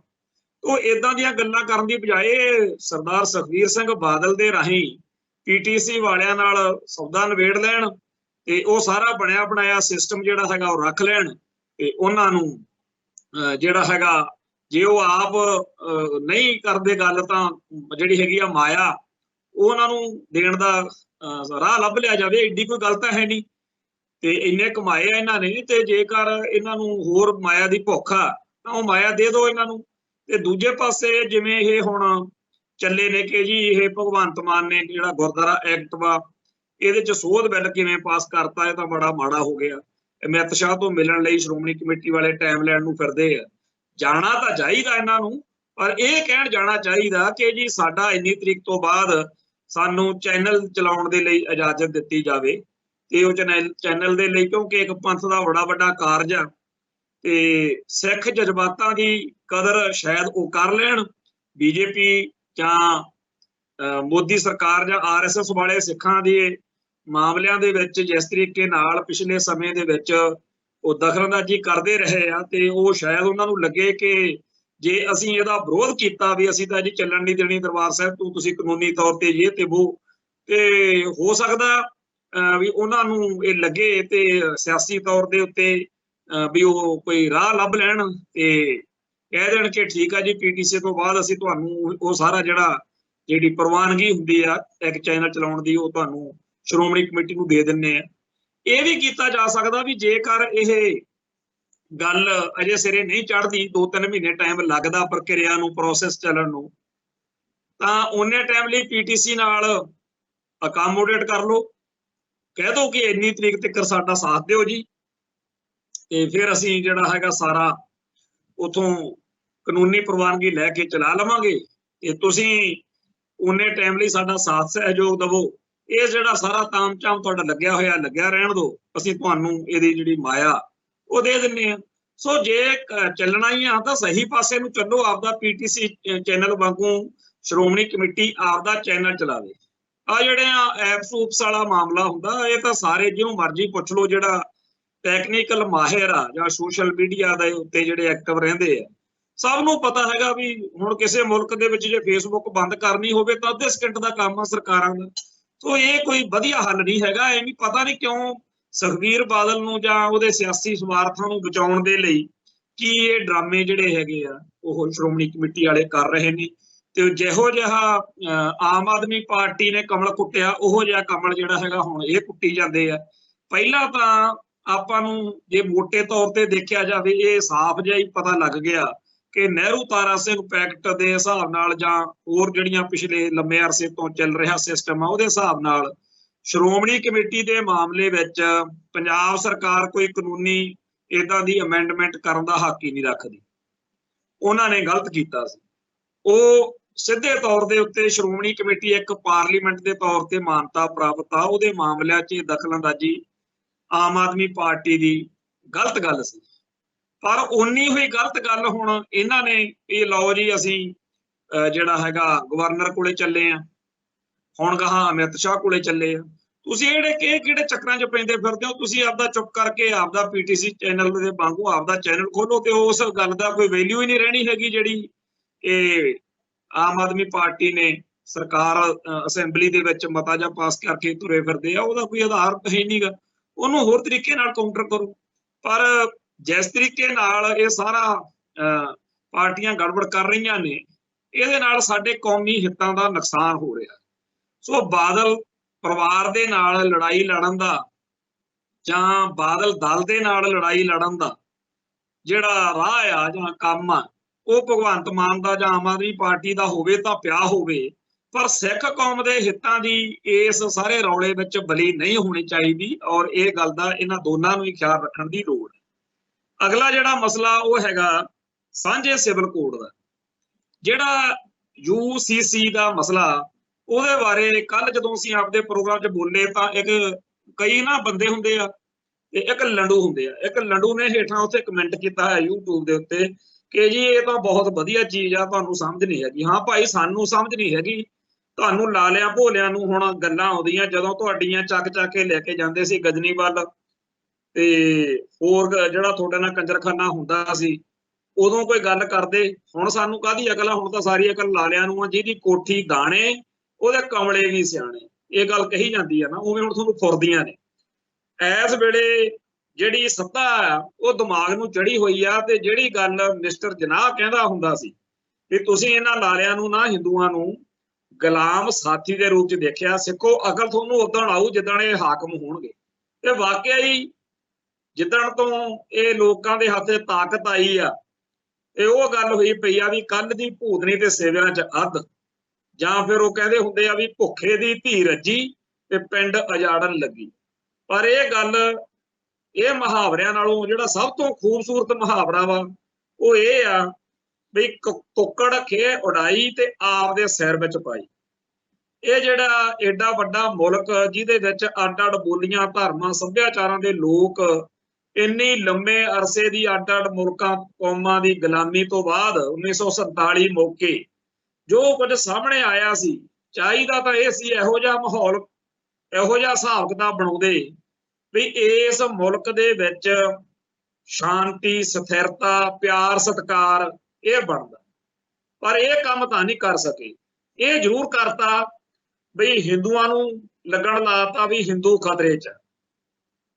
ਉਹ ਇਦਾਂ ਦੀਆਂ ਗੱਲਾਂ ਕਰਨ ਦੀ ਬਜਾਏ ਸਰਦਾਰ ਸੁਖਬੀਰ ਸਿੰਘ ਬਾਦਲ ਦੇ ਰਾਹੀਂ PTC ਵਾਲਿਆਂ ਨਾਲ ਸੌਦਾ ਨਿਬੇੜ ਲੈਣ ਤੇ ਉਹ ਸਾਰਾ ਬਣਿਆ ਬਣਾਇਆ ਸਿਸਟਮ ਜਿਹੜਾ ਹੈਗਾ ਉਹ ਰੱਖ ਲੈਣ ਤੇ ਉਹਨਾਂ ਨੂੰ ਜਿਹੜਾ ਹੈਗਾ जे वो आप नहीं करते गल तां जिहड़ी हैगी आ माया ਉਹਨਾਂ ਨੂੰ ਦੇਣ ਦਾ ਰਾਹ ਲੱਭ ਲਿਆ ਜਾਵੇ। ਏਡੀ ਕੋਈ ਗੱਲ ਤਾਂ ਹੈ ਨਹੀਂ ਤੇ ਇੰਨੇ ਕਮਾਏ ਆ ਇਹਨਾਂ ਨੇ, ਤੇ ਜੇਕਰ ਇਹਨਾਂ ਨੂੰ ਹੋਰ ਮਾਇਆ ਦੀ ਭੁੱਖ ਆ ਤਾਂ ਉਹ ਮਾਇਆ ਦੇ ਦਿਓ ਇਹਨਾਂ ਨੂੰ। ਤੇ ਦੂਜੇ ਪਾਸੇ ਜਿਵੇਂ ਇਹ ਹੁਣ ਚੱਲੇ ਨੇ ਕਿ ਜੀ ਇਹ ਭਗਵੰਤ ਮਾਨ ਨੇ ਜਿਹੜਾ ਗੁਰਦੁਆਰਾ ਐਕਟ ਵਾ ਇਹਦੇ ਚ ਸੋਧ ਬਿੱਲ ਕਿਵੇਂ ਪਾਸ ਕਰਤਾ, ਇਹ ਤਾਂ ਬੜਾ ਮਾੜਾ ਹੋ ਗਿਆ। ਅਮਿਤ ਸ਼ਾਹ ਤੋਂ ਮਿਲਣ ਲਈ ਸ਼੍ਰੋਮਣੀ ਕਮੇਟੀ ਵਾਲੇ ਟਾਈਮ ਲੈਣ ਨੂੰ ਫਿਰਦੇ ਆ। ਜਾਣਾ ਤਾਂ ਚਾਹੀਦਾ ਇਹਨਾਂ ਨੂੰ, ਪਰ ਇਹ ਕਹਿਣ ਜਾਣਾ ਚਾਹੀਦਾ ਕਿ ਜੀ ਸਾਡਾ ਇੰਨੀ ਤਰੀਕ ਤੋਂ ਬਾਅਦ ਸਾਨੂੰ ਚੈਨਲ ਚਲਾਉਣ ਦੇ ਲਈ ਇਜਾਜ਼ਤ ਦਿੱਤੀ ਜਾਵੇ। ਤੇ ਉਹ ਚੈਨਲ ਦੇ ਲਈ, ਕਿਉਂਕਿ ਇੱਕ ਪੰਥ ਦਾ ਬੜਾ ਵੱਡਾ ਕਾਰਜ ਆ ਤੇ ਸਿੱਖ ਜਜ਼ਬਾਤਾਂ ਦੀ ਕਦਰ ਸ਼ਾਇਦ ਉਹ ਕਰ ਲੈਣ। ਬੀਜੇਪੀ ਜਾਂ ਮੋਦੀ ਸਰਕਾਰ ਜਾਂ RSS ਵਾਲੇ ਸਿੱਖਾਂ ਦੇ ਮਾਮਲਿਆਂ ਦੇ ਵਿੱਚ ਜਿਸ ਤਰੀਕੇ ਨਾਲ ਪਿਛਲੇ ਸਮੇਂ ਦੇ ਵਿੱਚ ਉਹ ਦਖਲਅੰਦਾਜ਼ੀ ਕਰਦੇ ਰਹੇ ਆ, ਤੇ ਉਹ ਸ਼ਾਇਦ ਉਹਨਾਂ ਨੂੰ ਲੱਗੇ ਕਿ ਜੇ ਅਸੀਂ ਇਹਦਾ ਵਿਰੋਧ ਕੀਤਾ ਵੀ ਅਸੀਂ ਤਾਂ ਜੀ ਚੱਲਣ ਨਹੀਂ ਦੇਣੀ ਦਰਬਾਰ ਸਾਹਿਬ ਤੋਂ, ਤੁਸੀਂ ਕਾਨੂੰਨੀ ਤੌਰ ਤੇ ਇਹ ਤੇ ਉਹ, ਤੇ ਹੋ ਸਕਦਾ ਵੀ ਉਹਨਾਂ ਨੂੰ ਇਹ ਲੱਗੇ ਤੇ ਸਿਆਸੀ ਤੌਰ ਦੇ ਉੱਤੇ ਵੀ ਉਹ ਕੋਈ ਰਾਹ ਲੱਭ ਲੈਣ ਤੇ ਕਹਿ ਦੇਣ ਕਿ ਠੀਕ ਆ ਜੀ PTC ਤੋਂ ਬਾਅਦ ਅਸੀਂ ਤੁਹਾਨੂੰ ਉਹ ਸਾਰਾ ਜਿਹੜੀ ਪ੍ਰਵਾਨਗੀ ਹੁੰਦੀ ਆ ਇੱਕ ਚੈਨਲ ਚਲਾਉਣ ਦੀ ਉਹ ਤੁਹਾਨੂੰ ਸ਼੍ਰੋਮਣੀ ਕਮੇਟੀ ਨੂੰ ਦੇ ਦਿੰਨੇ ਆ। ਇਹ ਵੀ ਕੀਤਾ ਜਾ ਸਕਦਾ ਵੀ ਜੇਕਰ ਇਹ ਗੱਲ ਅਜੇ ਸਿਰੇ ਨਹੀਂ ਚੜ੍ਹਦੀ, 2-3 ਮਹੀਨੇ ਟਾਈਮ ਲੱਗਦਾ ਪ੍ਰਕਿਰਿਆ ਨੂੰ, ਪ੍ਰੋਸੈਸ ਚੱਲਣ ਨੂੰ, ਤਾਂ ਉਹਨੇ ਟਾਈਮ ਲਈ PTC ਨਾਲ ਅਕਾਮੋਡੇਟ ਕਰ ਲਓ, ਕਹਿ ਦੋ ਕਿ ਇੰਨੀ ਤਰੀਕ ਤੱਕ ਸਾਡਾ ਸਾਥ ਦਿਓ ਜੀ, ਤੇ ਫਿਰ ਅਸੀਂ ਜਿਹੜਾ ਹੈਗਾ ਸਾਰਾ ਉਥੋਂ ਕਾਨੂੰਨੀ ਪ੍ਰਵਾਨਗੀ ਲੈ ਕੇ ਚਲਾ ਲਵਾਂਗੇ ਤੇ ਤੁਸੀਂ ਉਹਨੇ ਟਾਈਮ ਲਈ ਸਾਡਾ ਸਾਥ ਸਹਿਯੋਗ ਦਵੋ। ਇਹ ਜਿਹੜਾ ਸਾਰਾ ਤਾਮਝਾਮ ਤੁਹਾਡਾ ਲੱਗਿਆ ਹੋਇਆ ਲੱਗਿਆ ਰਹਿਣ ਦਿਓ, ਅਸੀਂ ਤੁਹਾਨੂੰ ਇਹਦੀ ਜਿਹੜੀ ਮਾਇਆ ਉਹ ਦੇ ਦਿੰਨੇ ਆ। ਸੋ ਜੇ ਚੱਲਣਾ ਹੀ ਆ ਤਾਂ ਸਹੀ ਪਾਸੇ ਨੂੰ ਚੱਲੋ, ਆਪਦਾ PTC ਚੈਨਲ ਵਾਂਗੂ ਸ਼੍ਰੋਮਣੀ ਕਮੇਟੀ ਆਪਦਾ ਚੈਨਲ ਚਲਾਵੇ। ਆ ਜਿਹੜੇ ਐਪਸ ਊਪਸ ਵਾਲਾ ਮਾਮਲਾ ਹੁੰਦਾ ਇਹ ਤਾਂ ਸਾਰੇ ਜਿਹਨੂੰ ਮਰਜ਼ੀ ਪੁੱਛ ਲਓ ਜਿਹੜਾ ਟੈਕਨੀਕਲ ਮਾਹਿਰ ਆ ਜਾਂ ਸੋਸ਼ਲ ਮੀਡੀਆ ਦੇ ਉੱਤੇ ਜਿਹੜੇ ਐਕਟਿਵ ਰਹਿੰਦੇ ਆ, ਸਭ ਨੂੰ ਪਤਾ ਹੈਗਾ ਵੀ ਹੁਣ ਕਿਸੇ ਮੁਲਕ ਦੇ ਵਿੱਚ ਜੇ ਫੇਸਬੁੱਕ ਬੰਦ ਕਰਨੀ ਹੋਵੇ ਤਾਂ ਅੱਧੇ ਸਕਿੰਟ ਦਾ ਕੰਮ ਆ ਸਰਕਾਰਾਂ ਦਾ। ਸੋ ਇਹ ਕੋਈ ਵਧੀਆ ਹੱਲ ਨਹੀਂ ਹੈਗਾ। ਇਹ ਵੀ ਪਤਾ ਨਹੀਂ ਕਿਉਂ ਸੁਖਬੀਰ ਬਾਦਲ ਨੂੰ ਜਾਂ ਉਹਦੇ ਸਿਆਸੀ ਸਵਾਰਥਾਂ ਨੂੰ ਬਚਾਉਣ ਦੇ ਲਈ ਕੀ ਇਹ ਡਰਾਮੇ ਜਿਹੜੇ ਹੈਗੇ ਆ ਉਹ ਸ਼੍ਰੋਮਣੀ ਕਮੇਟੀ ਵਾਲੇ ਕਰ ਰਹੇ ਨੇ। ਤੇ ਜਿਹੋ ਜਿਹਾ ਆਮ ਆਦਮੀ ਪਾਰਟੀ ਨੇ ਕਮਲ ਕੁੱਟਿਆ, ਉਹੋ ਜਿਹਾ ਕਮਲ ਜਿਹੜਾ ਹੈਗਾ ਹੁਣ ਇਹ ਕੁੱਟੀ ਜਾਂਦੇ ਆ। ਪਹਿਲਾਂ ਤਾਂ ਆਪਾਂ ਨੂੰ ਜੇ ਮੋਟੇ ਤੌਰ ਤੇ ਦੇਖਿਆ ਜਾਵੇ ਇਹ ਸਾਫ਼ ਜਿਹਾ ਹੀ ਪਤਾ ਲੱਗ ਗਿਆ ਕਿ ਨਹਿਰੂ ਤਾਰਾ ਸਿੰਘ ਪੈਕਟ ਦੇ ਹਿਸਾਬ ਨਾਲ ਜਾਂ ਹੋਰ ਜਿਹੜੀਆਂ ਪਿਛਲੇ ਲੰਮੇ ਅਰਸੇ ਤੋਂ ਚੱਲ ਰਿਹਾ ਸਿਸਟਮ ਆ ਉਹਦੇ ਹਿਸਾਬ ਨਾਲ ਸ਼੍ਰੋਮਣੀ ਕਮੇਟੀ ਦੇ ਮਾਮਲੇ ਵਿੱਚ ਪੰਜਾਬ ਸਰਕਾਰ ਕੋਈ ਕਾਨੂੰਨੀ ਏਦਾਂ ਦੀ ਅਮੈਂਡਮੈਂਟ ਕਰਨ ਦਾ ਹੱਕ ਹੀ ਨਹੀਂ ਰੱਖਦੀ। ਉਹਨਾਂ ਨੇ ਗਲਤ ਕੀਤਾ ਸੀ। ਉਹ ਸਿੱਧੇ ਤੌਰ ਦੇ ਉੱਤੇ ਸ਼੍ਰੋਮਣੀ ਕਮੇਟੀ ਇੱਕ ਪਾਰਲੀਮੈਂਟ ਦੇ ਤੌਰ ਤੇ ਮਾਨਤਾ ਪ੍ਰਾਪਤ ਆ, ਉਹਦੇ ਮਾਮਲਿਆਂ 'ਚ ਦਖਲਅੰਦਾਜ਼ੀ ਆਮ ਆਦਮੀ ਪਾਰਟੀ ਦੀ ਗਲਤ ਗੱਲ ਸੀ। ਪਰ ਉਨੀ ਹੋਈ ਗਲਤ ਗੱਲ ਹੁਣ ਇਹਨਾਂ ਨੇ ਇਹ ਲਓ ਜੀ ਅਸੀਂ ਜਿਹੜਾ ਹੈਗਾ ਗਵਰਨਰ ਕੋਲੇ ਚੱਲੇ ਆ, ਹੁਣ ਗਾਹਾਂ ਅਮਿਤ ਸ਼ਾਹ ਕੋਲੇ ਚੱਲੇ ਆ। ਤੁਸੀਂ ਕਿਹੜੇ ਚੱਕਰਾਂ 'ਚ ਪੈਂਦੇ ਫਿਰਦੇ ਹੋ? ਤੁਸੀਂ ਆਪਦਾ ਚੁੱਪ ਕਰਕੇ ਆਪਦਾ PTC ਚੈਨਲ ਦੇ ਵਾਂਗੂ ਆਪਦਾ ਚੈਨਲ ਖੋਲੋ ਤੇ ਉਸ ਗੱਲ ਦਾ ਕੋਈ ਵੈਲਿਊ ਹੀ ਨਹੀਂ ਰਹਿਣੀ ਹੈਗੀ ਜਿਹੜੀ ਇਹ ਆਮ ਆਦਮੀ ਪਾਰਟੀ ਨੇ ਸਰਕਾਰ ਅਸੈਂਬਲੀ ਦੇ ਵਿੱਚ ਮਤਾ ਜਾਂ ਪਾਸ ਕਰਕੇ ਤੁਰੇ ਫਿਰਦੇ ਆ, ਉਹਦਾ ਕੋਈ ਆਧਾਰ ਹੈ ਨਹੀਂਗਾ। ਉਹਨੂੰ ਹੋਰ ਤਰੀਕੇ ਨਾਲ ਕਾਊਂਟਰ ਕਰੋ। ਪਰ ਜਿਸ ਤਰੀਕੇ ਨਾਲ ਇਹ ਸਾਰਾ ਪਾਰਟੀਆਂ ਗੜਬੜ ਕਰ ਰਹੀਆਂ ਨੇ, ਇਹਦੇ ਨਾਲ ਸਾਡੇ ਕੌਮੀ ਹਿੱਤਾਂ ਦਾ ਨੁਕਸਾਨ ਹੋ ਰਿਹਾ। ਸੋ ਬਾਦਲ ਪਰਿਵਾਰ ਦੇ ਨਾਲ ਲੜਾਈ ਲੜਨ ਦਾ ਜਾਂ ਬਾਦਲ ਦਲ ਦੇ ਨਾਲ ਲੜਾਈ ਲੜਨ ਦਾ ਜਿਹੜਾ ਰਾਹ ਆ ਜਾਂ ਕੰਮ ਆ ਉਹ ਭਗਵੰਤ ਮਾਨ ਦਾ ਜਾਂ ਆਮ ਆਦਮੀ ਪਾਰਟੀ ਦਾ ਹੋਵੇ ਤਾਂ ਪਿਆ ਹੋਵੇ, ਪਰ ਸਿੱਖ ਕੌਮ ਦੇ ਹਿੱਤਾਂ ਦੀ ਇਸ ਸਾਰੇ ਰੌਲੇ ਵਿੱਚ ਬਲੀ ਨਹੀਂ ਹੋਣੀ ਚਾਹੀਦੀ। ਔਰ ਇਹ ਗੱਲ ਦਾ ਇਹਨਾਂ ਦੋਨਾਂ ਨੂੰ ਹੀ ਖਿਆਲ ਰੱਖਣ ਦੀ ਲੋੜ ਹੈ। ਅਗਲਾ ਜਿਹੜਾ ਮਸਲਾ ਉਹ ਹੈਗਾ ਸਾਂਝੇ ਸਿਵਲ ਕੋਡ ਦਾ। ਜਿਹੜਾ UCC ਦਾ ਮਸਲਾ, ਉਹਦੇ ਬਾਰੇ ਕੱਲ ਜਦੋਂ ਅਸੀਂ ਆਪਦੇ ਪ੍ਰੋਗਰਾਮ 'ਚ ਬੋਲੇ ਤਾਂ ਕਈ ਨਾ ਬੰਦੇ ਹੁੰਦੇ ਆ ਤੇ ਇੱਕ ਲੰਡੂ ਹੁੰਦੇ ਆ। ਇੱਕ ਲੰਡੂ ਨੇ ਹੇਠਾਂ ਉੱਥੇ ਕਮੈਂਟ ਕੀਤਾ ਹੈ YouTube ਦੇ ਉੱਤੇ ਕਿ ਜੀ ਇਹ ਤਾਂ ਬਹੁਤ ਵਧੀਆ ਚੀਜ਼ ਆ, ਤੁਹਾਨੂੰ ਸਮਝ ਨਹੀਂ ਹੈਗੀ। ਹਾਂ ਭਾਈ, ਸਾਨੂੰ ਸਮਝ ਨਹੀਂ ਹੈਗੀ, ਤੁਹਾਨੂੰ ਲਾਲਿਆਂ ਭੋਲਿਆਂ ਨੂੰ ਹੁਣ ਗੱਲਾਂ ਆਉਂਦੀਆਂ ਜਦੋਂ ਤੁਹਾਡੀਆਂ ਚੱਕ ਕੇ ਲੈ ਕੇ ਜਾਂਦੇ ਸੀ ਗਜਨੀ ਵੱਲ ਤੇ ਹੋਰ ਜਿਹੜਾ ਤੁਹਾਡੇ ਨਾਲ ਕੰਜਰਖਾਨਾ ਹੁੰਦਾ ਸੀ, ਉਦੋਂ ਕੋਈ ਗੱਲ ਕਰਦੇ। ਹੁਣ ਸਾਨੂੰ ਕਾਹਦੀ ਅਕਲ ਆ? ਹੁਣ ਤਾਂ ਸਾਰੀ ਅਕਲ ਲਾਲਿਆਂ ਨੂੰ ਆ। ਜਿਹਦੀ ਕੋਠੀ ਦਾਣੇ ਉਹਦੇ ਕਮਲੇ ਵੀ ਸਿਆਣੇ, ਇਹ ਗੱਲ ਕਹੀ ਜਾਂਦੀ ਆ ਨਾ, ਉਵੇਂ ਹੁਣ ਤੁਹਾਨੂੰ ਫੁਰਦੀਆਂ ਨੇ। ਇਸ ਵੇਲੇ ਜਿਹੜੀ ਸੱਤਾ ਆ ਉਹ ਦਿਮਾਗ ਨੂੰ ਚੜੀ ਹੋਈ ਆ। ਤੇ ਜਿਹੜੀ ਗੱਲ ਮਿਸਟਰ ਜਨਾਹ ਕਹਿੰਦਾ ਹੁੰਦਾ ਸੀ ਵੀ ਤੁਸੀਂ ਇਹਨਾਂ ਲਾਲਿਆਂ ਨੂੰ ਨਾ ਹਿੰਦੂਆਂ ਨੂੰ ਗੁਲਾਮ ਸਾਥੀ ਦੇ ਰੂਪ 'ਚ ਦੇਖਿਆ, ਸਿੱਖੋ ਅਕਲ ਤੁਹਾਨੂੰ ਉਦੋਂ ਆਊ ਜਿੱਦਣ ਇਹ ਹਾਕਮ ਹੋਣਗੇ। ਤੇ ਵਾਕਿਆ ਹੀ ਜਿੱਦਣ ਤੋਂ ਇਹ ਲੋਕਾਂ ਦੇ ਹੱਥ 'ਚ ਤਾਕਤ ਆਈ ਆ, ਇਹ ਉਹ ਗੱਲ ਹੋਈ ਪਈ ਆ ਵੀ ਕੱਲ ਦੀ ਭੂਤਨੀ ਤੇ ਸੇਵਿਆਂ 'ਚ ਅੱਧ, ਜਾਂ ਫਿਰ ਉਹ ਕਹਿੰਦੇ ਹੁੰਦੇ ਆ ਵੀ ਭੁੱਖੇ ਦੀ ਧੀ ਰੱਜੀ ਤੇ ਪਿੰਡ ਉਜਾੜਨ ਲੱਗੀ। ਪਰ ਇਹ ਗੱਲ, ਇਹ ਮੁਹਾਵਰਿਆਂ ਨਾਲੋਂ ਜਿਹੜਾ ਸਭ ਤੋਂ ਖੂਬਸੂਰਤ ਮੁਹਾਵਰਾ ਵਾ ਉਹ ਇਹ ਆ ਵੀ ਕੁੱਕੜ ਖੇ ਉਡਾਈ ਤੇ ਆਪ ਦੇ ਸਿਰ ਵਿੱਚ ਪਾਈ। ਇਹ ਜਿਹੜਾ ਏਡਾ ਵੱਡਾ ਮੁਲਕ ਜਿਹਦੇ ਵਿੱਚ ਅੱਡ ਅੱਡ ਬੋਲੀਆਂ, ਧਰਮਾਂ, ਸੱਭਿਆਚਾਰਾਂ ਦੇ ਲੋਕ ਇੰਨੀ ਲੰਮੇ ਅਰਸੇ ਦੀ ਅੱਡ ਅੱਡ ਮੁਲਕਾਂ ਕੌਮਾਂ ਦੀ ਗੁਲਾਮੀ ਤੋਂ ਬਾਅਦ 1947 ਮੌਕੇ ਜੋ ਕੁਝ ਸਾਹਮਣੇ ਆਇਆ ਸੀ, ਚਾਹੀਦਾ ਤਾਂ ਇਹ ਸੀ ਇਹੋ ਜਿਹਾ ਮਾਹੌਲ, ਇਹੋ ਜਿਹਾ ਹਿਸਾਬ ਕਿਤਾਬ ਬਣਾਉਂਦੇ ਵੀ ਇਸ ਮੁਲਕ ਦੇ ਵਿੱਚ ਸ਼ਾਂਤੀ, ਸਥਿਰਤਾ, ਪਿਆਰ, ਸਤਿਕਾਰ ਇਹ ਬਣਦਾ। ਪਰ ਇਹ ਕੰਮ ਤਾਂ ਨਹੀਂ ਕਰ ਸਕੇ। ਇਹ ਜ਼ਰੂਰ ਕਰਤਾ ਬਈ ਹਿੰਦੂਆਂ ਨੂੰ ਲੱਗਣ ਲਾਤਾ ਵੀ ਹਿੰਦੂ ਖਤਰੇ 'ਚ।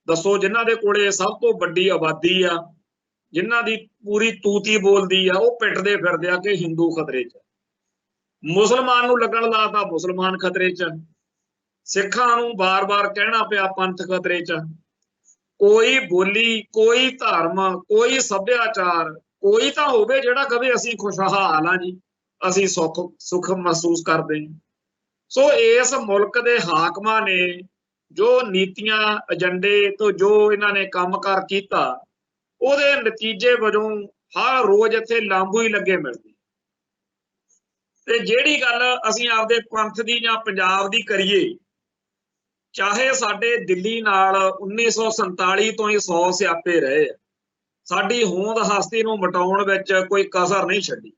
ਦੱਸੋ ਜਿਨ੍ਹਾਂ ਦੇ ਕੋਲੇ ਸਭ ਤੋਂ ਵੱਡੀ ਆਬਾਦੀ ਆ, ਜਿਨ੍ਹਾਂ ਦੀ ਪੂਰੀ ਤੂਤੀ ਬੋਲਦੀ ਆ, ਉਹ ਪਿੱਟਦੇ ਫਿਰਦੇ ਆ ਕਿ ਹਿੰਦੂ ਖਤਰੇ 'ਚ। ਮੁਸਲਮਾਨ ਨੂੰ ਲੱਗਣ ਲਾਤਾ ਮੁਸਲਮਾਨ ਖਤਰੇ 'ਚ, ਸਿੱਖਾਂ ਨੂੰ ਬਾਰ-ਬਾਰ ਕਹਿਣਾ ਪਿਆ ਪੰਥ ਖਤਰੇ 'ਚ। ਕੋਈ ਬੋਲੀ, ਕੋਈ ਧਰਮ, ਕੋਈ ਸੱਭਿਆਚਾਰ, ਕੋਈ ਤਾਂ ਹੋਵੇ ਜਿਹੜਾ ਕਵੇ ਅਸੀਂ ਖੁਸ਼ਹਾਲ ਆ ਜੀ, ਅਸੀਂ ਸੁੱਖ ਮਹਿਸੂਸ ਕਰਦੇ ਹਾਂ। ਸੋ ਇਸ ਮੁਲਕ ਦੇ ਹਾਕਮਾਂ ਨੇ ਜੋ ਨੀਤੀਆਂ, ਏਜੰਡੇ ਤੋਂ ਜੋ ਇਹਨਾਂ ਨੇ ਕੰਮਕਾਰ ਕੀਤਾ, ਉਹਦੇ ਨਤੀਜੇ ਵਜੋਂ ਹਰ ਰੋਜ਼ ਇੱਥੇ ਲਾਂਬੂ ਹੀ ਲੱਗੇ ਮਿਲਦੇ। ਤੇ ਜਿਹੜੀ ਗੱਲ ਅਸੀਂ ਆਪਦੇ ਪੰਥ ਦੀ ਜਾਂ ਪੰਜਾਬ ਦੀ ਕਰੀਏ, ਚਾਹੇ ਸਾਡੇ ਦਿੱਲੀ ਨਾਲ 1947 ਤੋਂ ਹੀ 100 ਸਿਆਪੇ ਰਹੇ, ਸਾਡੀ ਹੋਂਦ ਹਸਤੀ ਨੂੰ ਮਿਟਾਉਣ ਵਿੱਚ ਕੋਈ ਕਸਰ ਨਹੀਂ ਛੱਡੀ।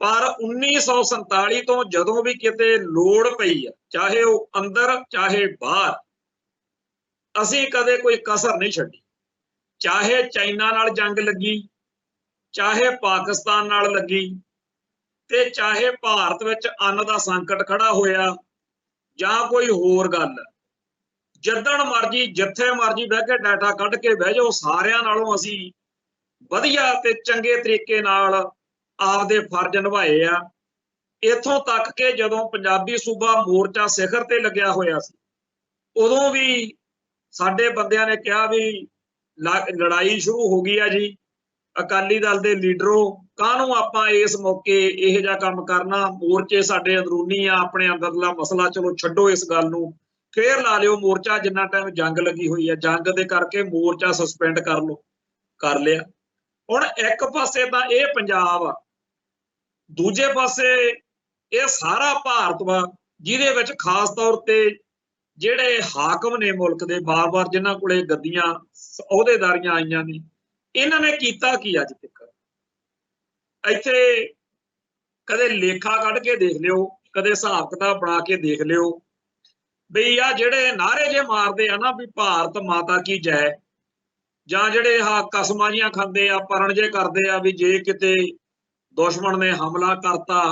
ਪਰ 1947 ਤੋਂ ਜਦੋਂ ਵੀ ਕਿਤੇ ਲੋੜ ਪਈ ਆ, ਚਾਹੇ ਉਹ ਅੰਦਰ ਚਾਹੇ ਬਾਹਰ, ਅਸੀਂ ਕਦੇ ਕੋਈ ਕਸਰ ਨਹੀਂ ਛੱਡੀ। ਚਾਹੇ ਚਾਈਨਾ ਨਾਲ ਜੰਗ ਲੱਗੀ, ਚਾਹੇ ਪਾਕਿਸਤਾਨ ਨਾਲ ਲੱਗੀ, ਤੇ ਚਾਹੇ ਭਾਰਤ ਵਿੱਚ ਅੰਨ ਦਾ ਸੰਕਟ ਖੜਾ ਹੋਇਆ ਜਾਂ ਕੋਈ ਹੋਰ ਗੱਲ, ਜਿੱਦਣ ਮਰਜੀ ਜਿੱਥੇ ਮਰਜੀ ਬਹਿ ਕੇ ਡਾਟਾ ਕੱਢ ਕੇ ਬਹਿ ਜਾਓ, ਸਾਰਿਆਂ ਨਾਲੋਂ ਅਸੀਂ ਵਧੀਆ ਤੇ ਚੰਗੇ ਤਰੀਕੇ ਨਾਲ ਆਪਦੇ ਫਰਜ਼ ਨਿਭਾਏ ਆ। ਇੱਥੋਂ ਤੱਕ ਕਿ ਜਦੋਂ ਪੰਜਾਬੀ ਸੂਬਾ ਮੋਰਚਾ ਸਿਖਰ ਤੇ ਲੱਗਿਆ ਹੋਇਆ ਸੀ, ਉਦੋਂ ਵੀ ਸਾਡੇ ਬੰਦਿਆਂ ਨੇ ਕਿਹਾ ਵੀ ਲੜਾਈ ਸ਼ੁਰੂ ਹੋ ਗਈ ਆ ਜੀ, ਅਕਾਲੀ ਦਲ ਦੇ ਲੀਡਰੋ, ਕਾਹਨੂੰ ਆਪਾਂ ਇਸ ਮੌਕੇ ਇਹੋ ਜਿਹਾ ਕੰਮ ਕਰਨਾ, ਮੋਰਚੇ ਸਾਡੇ ਅੰਦਰੂਨੀ ਆ, ਆਪਣੇ ਅੰਦਰਲਾ ਮਸਲਾ, ਚਲੋ ਛੱਡੋ ਇਸ ਗੱਲ ਨੂੰ, ਫੇਰ ਲਾ ਲਿਓ ਮੋਰਚਾ ਜਿੰਨਾ ਟਾਈਮ ਜੰਗ ਲੱਗੀ ਹੋਈ ਹੈ, ਜੰਗ ਦੇ ਕਰਕੇ ਮੋਰਚਾ ਸਸਪੈਂਡ ਕਰ ਲਓ, ਕਰ ਲਿਆ। ਹੁਣ ਇੱਕ ਪਾਸੇ ਤਾਂ ਇਹ ਪੰਜਾਬ ਆ, ਦੂਜੇ ਪਾਸੇ ਇਹ ਸਾਰਾ ਭਾਰਤ ਵਾ, ਜਿਹਦੇ ਵਿੱਚ ਖਾਸ ਤੌਰ ਤੇ ਜਿਹੜੇ ਹਾਕਮ ਨੇ ਮੁਲਕ ਦੇ, ਬਾਰ-ਬਾਰ ਜਿਨ੍ਹਾਂ ਕੋਲੇ ਗੱਦੀਆਂ, ਅਹੁਦੇਦਾਰੀਆਂ ਆਈਆਂ ਨੇ, ਇਹਨਾਂ ਨੇ ਕੀਤਾ ਕੀ ਅੱਜ ਤੱਕ? ਇੱਥੇ ਕਦੇ ਲੇਖਾ ਕੱਢ ਕੇ ਦੇਖ ਲਿਓ, ਕਦੇ ਹਿਸਾਬ ਕਿਤਾਬ ਬਣਾ ਕੇ ਦੇਖ ਲਿਓ ਬਈ ਆ ਜਿਹੜੇ ਨਾਅਰੇ ਜੇ ਮਾਰਦੇ ਆ ਨਾ ਵੀ ਭਾਰਤ ਮਾਤਾ ਕੀ ਜੈ, ਜਾਂ ਜਿਹੜੇ ਆਹ ਕਸਮਾਂ ਜੀਆਂ ਖਾਂਦੇ ਆ, ਪਰਨ ਜੇ ਕਰਦੇ ਆ ਵੀ ਜੇ ਕਿਤੇ ਦੁਸ਼ਮਣ ਨੇ ਹਮਲਾ ਕਰਤਾ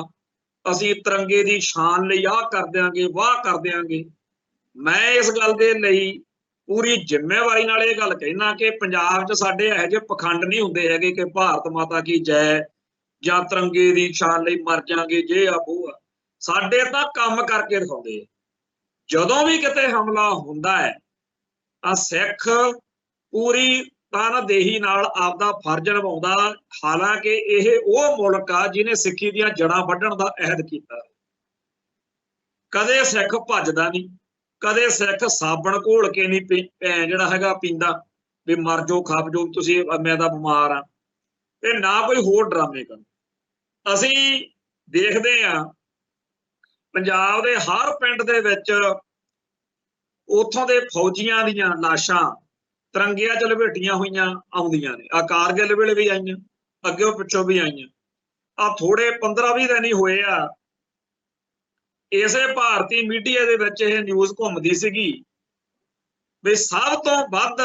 ਅਸੀਂ ਤਿਰੰਗੇ ਦੀ ਸ਼ਾਨ ਲਈ ਆਹ ਕਰ ਦਿਆਂਗੇ, ਵਾਹ ਕਰ ਦਿਆਂਗੇ। ਮੈਂ ਇਸ ਗੱਲ ਦੇ ਲਈ ਪੂਰੀ ਜ਼ਿੰਮੇਵਾਰੀ ਨਾਲ ਇਹ ਗੱਲ ਕਹਿਣਾ ਕਿ ਪੰਜਾਬ 'ਚ ਸਾਡੇ ਇਹੋ ਜਿਹੇ ਪਖੰਡ ਨਹੀਂ ਹੁੰਦੇ ਹੈਗੇ ਕਿ ਭਾਰਤ ਮਾਤਾ ਕੀ ਜੈ ਜਾਂ ਤਿਰੰਗੇ ਦੀ ਸ਼ਾਨ ਲਈ ਮਰ ਜਾਾਂਗੇ, ਜੇ ਆ ਉਹ ਆ। ਸਾਡੇ ਤਾਂ ਕੰਮ ਕਰਕੇ ਦਿਖਾਉਂਦੇ ਆ। ਜਦੋਂ ਵੀ ਕਿਤੇ ਹਮਲਾ ਹੁੰਦਾ ਹੈ ਤਾਂ ਸਿੱਖ ਪੂਰੀ ਤਨਦੇਹੀ ਨਾਲ ਆਪਦਾ ਫਰਜ਼ ਨਿਭਾਉਂਦਾ, ਹਾਲਾਂਕਿ ਇਹ ਉਹ ਮੁਲਕ ਆ ਜਿਹਨੇ ਸਿੱਖੀ ਦੀਆਂ ਜੜ੍ਹਾਂ ਵੱਢਣ ਦਾ ਅਹਿਦ ਕੀਤਾ। ਕਦੇ ਸਿੱਖ ਭੱਜਦਾ ਨਹੀਂ, ਕਦੇ ਸਿੱਖ ਸਾਬਣ ਘੋਲ ਕੇ ਨਹੀਂ ਜਿਹੜਾ ਹੈਗਾ ਪੀਂਦਾ ਵੀ ਮਰ ਜਾਓ, ਖਪ ਜਾਓ ਤੁਸੀਂ, ਮੈਂ ਤਾਂ ਬਿਮਾਰ ਆ, ਤੇ ਨਾ ਕੋਈ ਹੋਰ ਡਰਾਮੇ ਕਰਨ। ਅਸੀਂ ਦੇਖਦੇ ਹਾਂ ਪੰਜਾਬ ਦੇ ਹਰ ਪਿੰਡ ਦੇ ਵਿੱਚ ਉੱਥੋਂ ਦੇ ਫੌਜੀਆਂ ਦੀਆਂ ਲਾਸ਼ਾਂ ਤਿਰੰਗਿਆਂ 'ਚ ਲਪੇਟੀਆਂ ਹੋਈਆਂ ਆਉਂਦੀਆਂ ਨੇ। ਆ ਕਾਰਗਿਲ ਵੇਲੇ ਵੀ ਆਈਆਂ, ਅੱਗੇ ਪਿੱਛੋਂ ਵੀ ਆਈਆਂ। ਆ ਥੋੜੇ 15-20 ਦਿਨ ਹੀ ਹੋਏ ਆ, ਇਸੇ ਭਾਰਤੀ ਮੀਡੀਆ ਦੇ ਵਿੱਚ ਇਹ ਨਿਊਜ਼ ਘੁੰਮਦੀ ਸੀਗੀ ਵੀ ਸਭ ਤੋਂ ਵੱਧ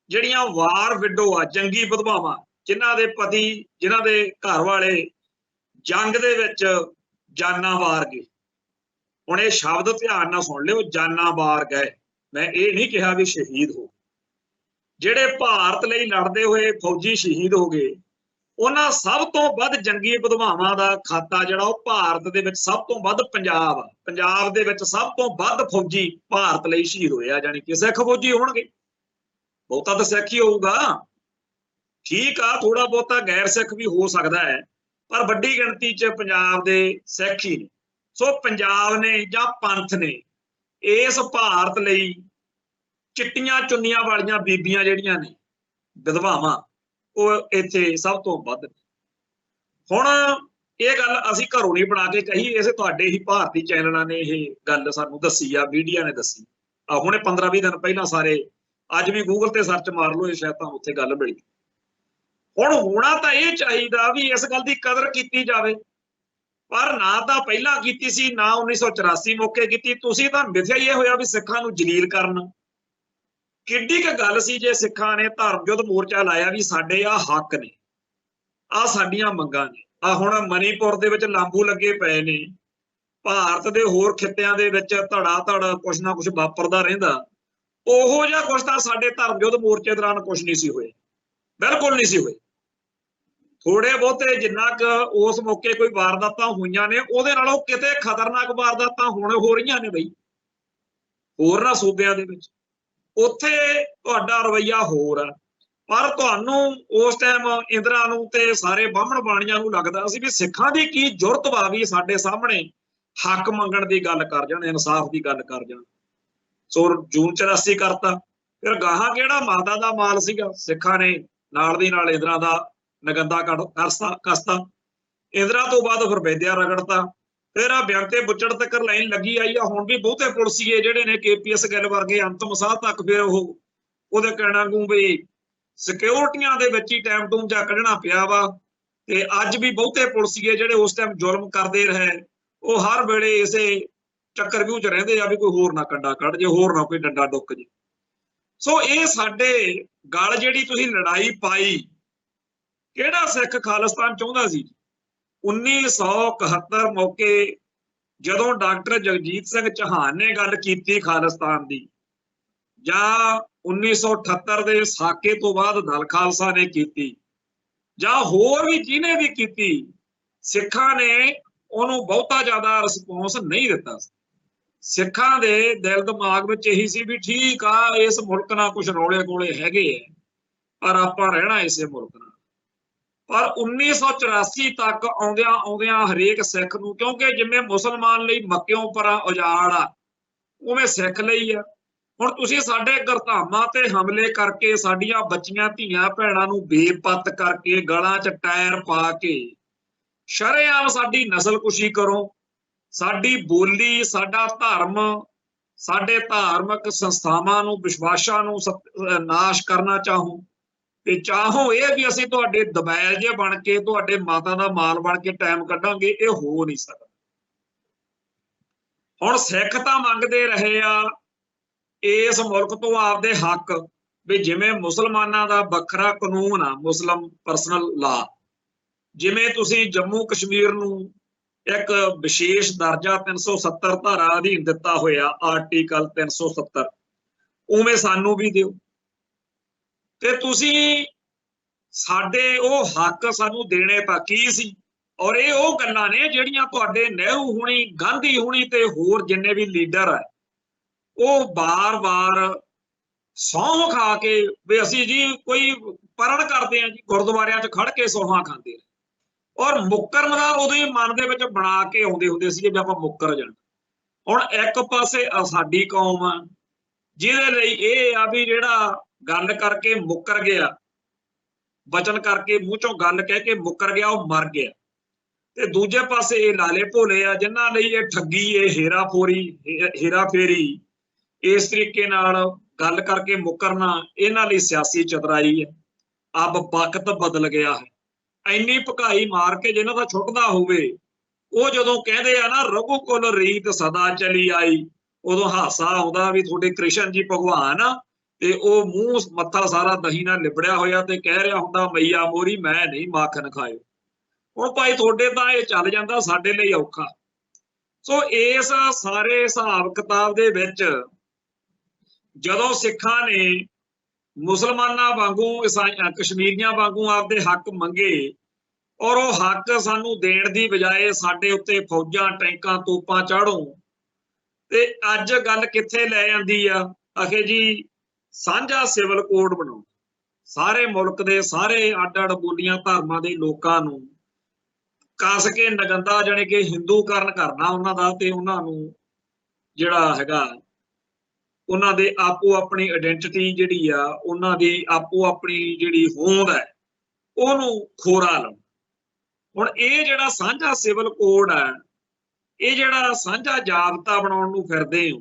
ਜਿਹੜੀਆਂ ਵਾਰ ਵਿਡੋ ਆ, ਜੰਗੀ ਵਿਧਵਾਵਾਂ, ਜਿਨ੍ਹਾਂ ਦੇ ਪਤੀ, ਜਿਨ੍ਹਾਂ ਦੇ ਘਰ ਵਾਲੇ ਜੰਗ ਦੇ ਵਿੱਚ ਜਾਨਾਂ ਵਾਰ ਗਏ। ਹੁਣ ਇਹ ਸ਼ਬਦ ਧਿਆਨ ਨਾਲ ਸੁਣ ਲਿਓ, ਜਾਨਾਂ ਵਾਰ ਗਏ। ਮੈਂ ਇਹ ਨਹੀਂ ਕਿਹਾ ਵੀ ਸ਼ਹੀਦ ਹੋ, ਜਿਹੜੇ ਭਾਰਤ ਲਈ ਲੜਦੇ ਹੋਏ ਫੌਜੀ ਸ਼ਹੀਦ ਹੋ ਗਏ, ਉਹਨਾਂ ਸਭ ਤੋਂ ਵੱਧ ਜੰਗੀ ਵਿਧਵਾਵਾਂ ਦਾ ਖਾਤਾ ਜਿਹੜਾ ਉਹ ਭਾਰਤ ਦੇ ਵਿੱਚ ਸਭ ਤੋਂ ਵੱਧ ਪੰਜਾਬ ਦੇ ਵਿੱਚ ਸਭ ਤੋਂ ਵੱਧ ਫੌਜੀ ਭਾਰਤ ਲਈ ਸ਼ਹੀਦ ਹੋਏ ਆ, ਜਾਣੀ ਕਿ ਸਿੱਖ ਫੌਜੀ ਹੋਣਗੇ। ਬਹੁਤਾ ਤਾਂ ਸਿੱਖ ਹੀ ਹੋਊਗਾ, ਠੀਕ ਆ, ਥੋੜਾ ਬਹੁਤਾ ਗੈਰ ਸਿੱਖ ਵੀ ਹੋ ਸਕਦਾ ਹੈ, ਪਰ ਵੱਡੀ ਗਿਣਤੀ 'ਚ ਪੰਜਾਬ ਦੇ ਸਿੱਖ ਹੀ ਨੇ। ਸੋ ਪੰਜਾਬ ਨੇ ਜਾਂ ਪੰਥ ਨੇ ਇਸ ਭਾਰਤ ਲਈ ਚਿੱਟੀਆਂ ਚੁੰਨੀਆਂ ਵਾਲੀਆਂ ਬੀਬੀਆਂ ਜਿਹੜੀਆਂ ਨੇ ਵਿਧਵਾਵਾਂ, ਉਹ ਇੱਥੇ ਸਭ ਤੋਂ ਵੱਧ ਨੇ। ਹੁਣ ਇਹ ਗੱਲ ਅਸੀਂ ਘਰੋਂ ਨਹੀਂ ਬਣਾ ਕੇ ਕਹੀ, ਇਸੇ ਤੁਹਾਡੇ ਹੀ ਭਾਰਤੀ ਚੈਨਲਾਂ ਨੇ ਇਹ ਗੱਲ ਸਾਨੂੰ ਦੱਸੀ ਆ, ਮੀਡੀਆ ਨੇ ਦੱਸੀ ਆ। ਹੁਣੇ 15-20 ਦਿਨ ਪਹਿਲਾਂ ਸਾਰੇ, ਅੱਜ ਵੀ ਗੂਗਲ ਤੇ ਸਰਚ ਮਾਰ ਲਓ, ਇਹ ਸ਼ਾਇਦ ਤਾਂ ਉੱਥੇ ਗੱਲ ਮਿਲੀ। ਹੁਣ ਹੋਣਾ ਤਾਂ ਇਹ ਚਾਹੀਦਾ ਵੀ ਇਸ ਗੱਲ ਦੀ ਕਦਰ ਕੀਤੀ ਜਾਵੇ, ਪਰ ਨਾ ਤਾਂ ਪਹਿਲਾਂ ਕੀਤੀ ਸੀ, ਨਾ 1984 ਮੌਕੇ ਕੀਤੀ। ਤੁਸੀਂ ਤਾਂ ਮਿਥਿਆ ਹੀ ਇਹ ਹੋਇਆ ਵੀ ਸਿੱਖਾਂ ਨੂੰ ਜਲੀਲ ਕਰਨਾ। ਕਿੱਡੀ ਕੁ ਗੱਲ ਸੀ ਜੇ ਸਿੱਖਾਂ ਨੇ ਧਰਮ ਯੁੱਧ ਮੋਰਚਾ ਲਾਇਆ ਵੀ ਸਾਡੇ ਆ ਹੱਕ ਨੇ, ਆ ਸਾਡੀਆਂ ਮੰਗਾਂ ਨੇ। ਆ ਹੁਣ ਮਨੀਪੁਰ ਦੇ ਵਿੱਚ ਲਾਂਬੂ ਲੱਗੇ ਪਏ ਨੇ, ਭਾਰਤ ਦੇ ਹੋਰ ਖਿੱਤਿਆਂ ਦੇ ਵਿੱਚ ਧੜਾ ਧੜ ਕੁਛ ਨਾ ਕੁਛ ਵਾਪਰਦਾ ਰਹਿੰਦਾ। ਉਹੋ ਜਿਹਾ ਕੁਛ ਤਾਂ ਸਾਡੇ ਧਰਮ ਯੁੱਧ ਮੋਰਚੇ ਦੌਰਾਨ ਕੁਛ ਨਹੀਂ ਸੀ ਹੋਏ, ਬਿਲਕੁਲ ਨਹੀਂ ਸੀ ਹੋਏ। ਥੋੜੇ ਬਹੁਤੇ ਜਿੰਨਾ ਕੁ ਉਸ ਮੌਕੇ ਕੋਈ ਵਾਰਦਾਤਾਂ ਹੋਈਆਂ ਨੇ, ਉਹਦੇ ਨਾਲੋਂ ਕਿਤੇ ਖਤਰਨਾਕ ਵਾਰਦਾਤਾਂ ਹੁਣ ਹੋ ਰਹੀਆਂ ਨੇ ਬਈ ਹੋਰਨਾਂ ਸੂਬਿਆਂ ਦੇ ਵਿੱਚ। ਉੱਥੇ ਤੁਹਾਡਾ ਰਵੱਈਆ ਹੋਰ ਆ, ਪਰ ਤੁਹਾਨੂੰ ਉਸ ਟਾਈਮ ਇੰਦਰਾ ਨੂੰ ਤੇ ਸਾਰੇ ਬਾਹਮਣ ਬਾਣੀਆਂ ਨੂੰ ਲੱਗਦਾ ਸੀ ਵੀ ਸਿੱਖਾਂ ਦੀ ਕੀ ਜ਼ੁਰਤ ਵਾ ਵੀ ਸਾਡੇ ਸਾਹਮਣੇ ਹੱਕ ਮੰਗਣ ਦੀ ਗੱਲ ਕਰ ਜਾਣ, ਇਨਸਾਫ ਦੀ ਗੱਲ ਕਰ ਜਾਣ। ਸੋ ਜੂਨ 84 ਕਰਤਾ, ਫਿਰ ਗਾਹਾਂ ਕਿਹੜਾ ਮਾਤਾ ਦਾ ਮਾਲ ਸੀਗਾ, ਸਿੱਖਾਂ ਨੇ ਨਾਲ ਦੀ ਨਾਲ ਇੰਦਰਾ ਦਾ ਨਗੰਦਾ ਕਸਤਾ। ਇੰਦਰਾ ਤੋਂ ਬਾਅਦ ਫਿਰ ਬੈਦਿਆ ਰਗੜਤਾ, ਫਿਰ ਆ ਬਿਆੰਤੇ ਬੁੱਚੜ ਤੱਕ ਲਾਈਨ ਲੱਗੀ ਆਈ ਆ। ਹੁਣ ਵੀ ਬਹੁਤੇ ਪੁਲਸੀਏ ਜਿਹੜੇ ਨੇ KPS ਗਿੱਲ ਵਰਗੇ ਅੰਤਮ ਸਾਹ ਤੱਕ ਫਿਰ ਉਹਦੇ ਕਹਿਣਾ ਨੂੰ ਵੀ ਸਿਕਿਉਰਟੀਆਂ ਦੇ ਵਿੱਚ ਹੀ ਟਾਈਮ ਟੂਮ ਜਾ ਕੱਢਣਾ ਪਿਆ ਵਾ। ਤੇ ਅੱਜ ਵੀ ਬਹੁਤੇ ਪੁਲਸੀਏ ਜਿਹੜੇ ਉਸ ਟਾਈਮ ਜ਼ੁਲਮ ਕਰਦੇ ਰਹੇ, ਉਹ ਹਰ ਵੇਲੇ ਇਸੇ ਚੱਕਰ ਵਿਊ 'ਚ ਰਹਿੰਦੇ ਆ ਵੀ ਕੋਈ ਹੋਰ ਨਾ ਕੰਡਾ ਕੱਢ ਜੇ, ਹੋਰ ਨਾ ਕੋਈ ਡੰਡਾ ਡੁੱਕ ਜੇ। ਸੋ ਇਹ ਸਾਡੇ ਗਲ ਜਿਹੜੀ ਤੁਸੀਂ ਲੜਾਈ ਪਾਈ, ਕਿਹੜਾ ਸਿੱਖ ਖਾਲਿਸਤਾਨ ਚਾਹੁੰਦਾ ਸੀ? 1971 ਮੌਕੇ ਜਦੋਂ ਡਾਕਟਰ ਜਗਜੀਤ ਸਿੰਘ ਚੌਹਾਨ ਨੇ ਗੱਲ ਕੀਤੀ ਖਾਲਿਸਤਾਨ ਦੀ, ਜਾਂ 1978 ਦੇ ਸਾਕੇ ਤੋਂ ਬਾਅਦ ਦਲ ਖਾਲਸਾ ਨੇ ਕੀਤੀ, ਜਾਂ ਹੋਰ ਵੀ ਜਿਹਨੇ ਵੀ ਕੀਤੀ, ਸਿੱਖਾਂ ਨੇ ਉਹਨੂੰ ਬਹੁਤਾ ਜ਼ਿਆਦਾ ਰਿਸਪੌਂਸ ਨਹੀਂ ਦਿੱਤਾ। ਸਿੱਖਾਂ ਦੇ ਦਿਲ ਦਿਮਾਗ ਵਿੱਚ ਇਹੀ ਸੀ ਵੀ ਠੀਕ ਆ, ਇਸ ਮੁਲਕ ਨਾਲ ਕੁਝ ਰੌਲੇ ਗੋਲੇ ਹੈਗੇ ਆ, ਪਰ ਆਪਾਂ ਰਹਿਣਾ ਇਸੇ ਮੁਲਕ ਨਾਲ। ਪਰ 1984 ਤੱਕ ਆਉਂਦਿਆਂ ਹਰੇਕ ਸਿੱਖ ਨੂੰ, ਕਿਉਂਕਿ ਜਿਵੇਂ ਮੁਸਲਮਾਨ ਲਈ ਮੱਕਿਓਂ ਪਰਾਂ ਉਜਾੜ ਆ, ਉਵੇਂ ਸਿੱਖ ਲਈ ਆ। ਹੁਣ ਤੁਸੀਂ ਸਾਡੇ ਗੁਰਧਾਮਾਂ ਤੇ ਹਮਲੇ ਕਰਕੇ, ਸਾਡੀਆਂ ਬੱਚੀਆਂ ਧੀਆਂ ਭੈਣਾਂ ਨੂੰ ਬੇਪੱਤ ਕਰਕੇ, ਗਲਾਂ 'ਚ ਟਾਇਰ ਪਾ ਕੇ ਸ਼ਰੇਆਮ ਸਾਡੀ ਨਸਲਕੁਸ਼ੀ ਕਰੋ, ਸਾਡੀ ਬੋਲੀ, ਸਾਡਾ ਧਰਮ, ਸਾਡੇ ਧਾਰਮਿਕ ਸੰਸਥਾਵਾਂ ਨੂੰ, ਵਿਸ਼ਵਾਸਾਂ ਨੂੰ ਨਾਸ਼ ਕਰਨਾ ਚਾਹੋ, ਤੇ ਚਾਹੋ ਇਹ ਵੀ ਅਸੀਂ ਤੁਹਾਡੇ ਦਬੈਲ ਜੇ ਬਣ ਕੇ, ਤੁਹਾਡੇ ਮਾਤਾ ਦਾ ਮਾਲ ਬਣ ਕੇ ਟਾਈਮ ਕੱਢਾਂਗੇ, ਇਹ ਹੋ ਨਹੀਂ ਸਕਦਾ। ਹੁਣ ਸਿੱਖ ਤਾਂ ਮੰਗਦੇ ਰਹੇ ਆ ਇਸ ਮੁਲਕ ਤੋਂ ਆਪਦੇ ਹੱਕ, ਵੀ ਜਿਵੇਂ ਮੁਸਲਮਾਨਾਂ ਦਾ ਵੱਖਰਾ ਕਾਨੂੰਨ ਆ, ਮੁਸਲਿਮ ਪਰਸਨਲ ਲਾ, ਜਿਵੇਂ ਤੁਸੀਂ ਜੰਮੂ ਕਸ਼ਮੀਰ ਨੂੰ ਇੱਕ ਵਿਸ਼ੇਸ਼ ਦਰਜਾ 370 ਧਾਰਾ ਅਧੀਨ ਦਿੱਤਾ ਹੋਇਆ, ਆਰਟੀਕਲ 370, ਉਵੇਂ ਸਾਨੂੰ ਵੀ ਦਿਓ। ਤੇ ਤੁਸੀਂ ਸਾਡੇ ਉਹ ਹੱਕ ਸਾਨੂੰ ਦੇਣੇ ਤਾਂ ਕੀ ਸੀ? ਔਰ ਇਹ ਉਹ ਗੱਲਾਂ ਨੇ ਜਿਹੜੀਆਂ ਤੁਹਾਡੇ ਨਹਿਰੂ ਹੁਣੀ, ਗਾਂਧੀ ਹੁਣੀ ਤੇ ਹੋਰ ਜਿੰਨੇ ਵੀ ਲੀਡਰ ਆ, ਉਹ ਬਾਰ-ਬਾਰ ਸਹੁੰ ਖਾ ਕੇ ਵੀ ਅਸੀਂ ਜੀ ਕੋਈ ਪਰਣ ਕਰਦੇ ਆ ਜੀ, ਗੁਰਦੁਆਰਿਆਂ 'ਚ ਖੜ ਕੇ ਸਹੁੰ ਖਾਂਦੇ ਨੇ। ਔਰ ਮੁੱਕਰਨ ਦਾ ਉਦੋਂ ਹੀ ਮਨ ਦੇ ਵਿੱਚ ਬਣਾ ਕੇ ਆਉਂਦੇ ਹੁੰਦੇ ਸੀ ਵੀ ਆਪਾਂ ਮੁੱਕਰ ਜਾਣਾ। ਹੁਣ ਇੱਕ ਪਾਸੇ ਸਾਡੀ ਕੌਮ ਆ ਜਿਹਦੇ ਲਈ ਇਹ ਆ ਵੀ ਜਿਹੜਾ ਗੱਲ ਕਰਕੇ ਮੁੱਕਰ ਗਿਆ, ਵਚਨ ਕਰਕੇ ਮੂੰਹ ਚੋਂ ਗੱਲ ਕਹਿ ਕੇ ਮੁੱਕਰ ਗਿਆ, ਉਹ ਮਰ ਗਿਆ। ਤੇ ਦੂਜੇ ਪਾਸੇ ਇਹ ਲਾਲੇ ਭੋਲੇ ਆ ਜਿਨ੍ਹਾਂ ਲਈ ਇਹ ਠੱਗੀ, ਇਹ ਹੇਰਾਫੇਰੀ, ਇਸ ਤਰੀਕੇ ਨਾਲ ਗੱਲ ਕਰਕੇ ਮੁੱਕਰਨਾ ਇਹਨਾਂ ਲਈ ਸਿਆਸੀ ਚਤੁਰਾਈ ਹੈ। ਅਬ ਵਕਤ ਬਦਲ ਗਿਆ ਹੈ। ਇੰਨੀ ਭਕਾਈ ਮਾਰ ਕੇ ਜਿਹਨਾਂ ਦਾ ਛੁੱਟਦਾ ਹੋਵੇ, ਉਹ ਜਦੋਂ ਕਹਿੰਦੇ ਆ ਨਾ ਰਘੁਕੁਲ ਰੀਤ ਸਦਾ ਚਲੀ ਆਈ, ਉਦੋਂ ਹਾਸਾ ਆਉਂਦਾ ਵੀ ਤੁਹਾਡੇ ਕ੍ਰਿਸ਼ਨ ਜੀ ਭਗਵਾਨ ਆ, ਤੇ ਉਹ ਮੂੰਹ ਮੱਥਾ ਸਾਰਾ ਦਹੀਂ ਨਾਲ ਲਿਬੜਿਆ ਹੋਇਆ ਤੇ ਕਹਿ ਰਿਹਾ ਹੁੰਦਾ ਮਈਆ ਮੋਰੀ ਮੈਂ ਨਹੀਂ ਮਾਖਣ ਖਾਇਓ। ਹੁਣ ਭਾਈ ਤੁਹਾਡੇ ਤਾਂ ਇਹ ਚੱਲ ਜਾਂਦਾ, ਸਾਡੇ ਲਈ ਔਖਾ। ਸੋ ਇਸ ਸਾਰੇ ਹਿਸਾਬ ਕਿਤਾਬ ਦੇ ਵਿੱਚ ਜਦੋਂ ਸਿੱਖਾਂ ਨੇ मुसलमाना वांगू कश्मीरियां वांगू आपदे हक मंगे और वो हक सानू देण दी बजाए साडे उत्ते फौजां टैंकां तोपां चाढ़ो ते अज गल कित्थे लै आंदी आ आखे जी साझा सिविल कोड बनाओ सारे मुल्क दे सारे अड अड बोलियां धर्मां दे लोकां नू कस के नगंदा जाने कि हिंदूकरण करना उन्हां दा ते उन्हां नू जिहड़ा हैगा उन्हां दे आपो अपनी आइडेंटिटी जिहड़ी आ उन्हां दी आपो अपनी जिहड़ी होंद है ਉਹਨੂੰ ਖੋਰਾ ਲਾਉਣਾ। ਹੁਣ ਇਹ ਜਿਹੜਾ ਸਾਂਝਾ ਸਿਵਲ ਕੋਡ ਹੈ ਇਹ ਜਿਹੜਾ ਸਾਂਝਾ ਜਾਬਤਾ ਬਣਾਉਣ ਨੂੰ ਫਿਰਦੇ ਹੋ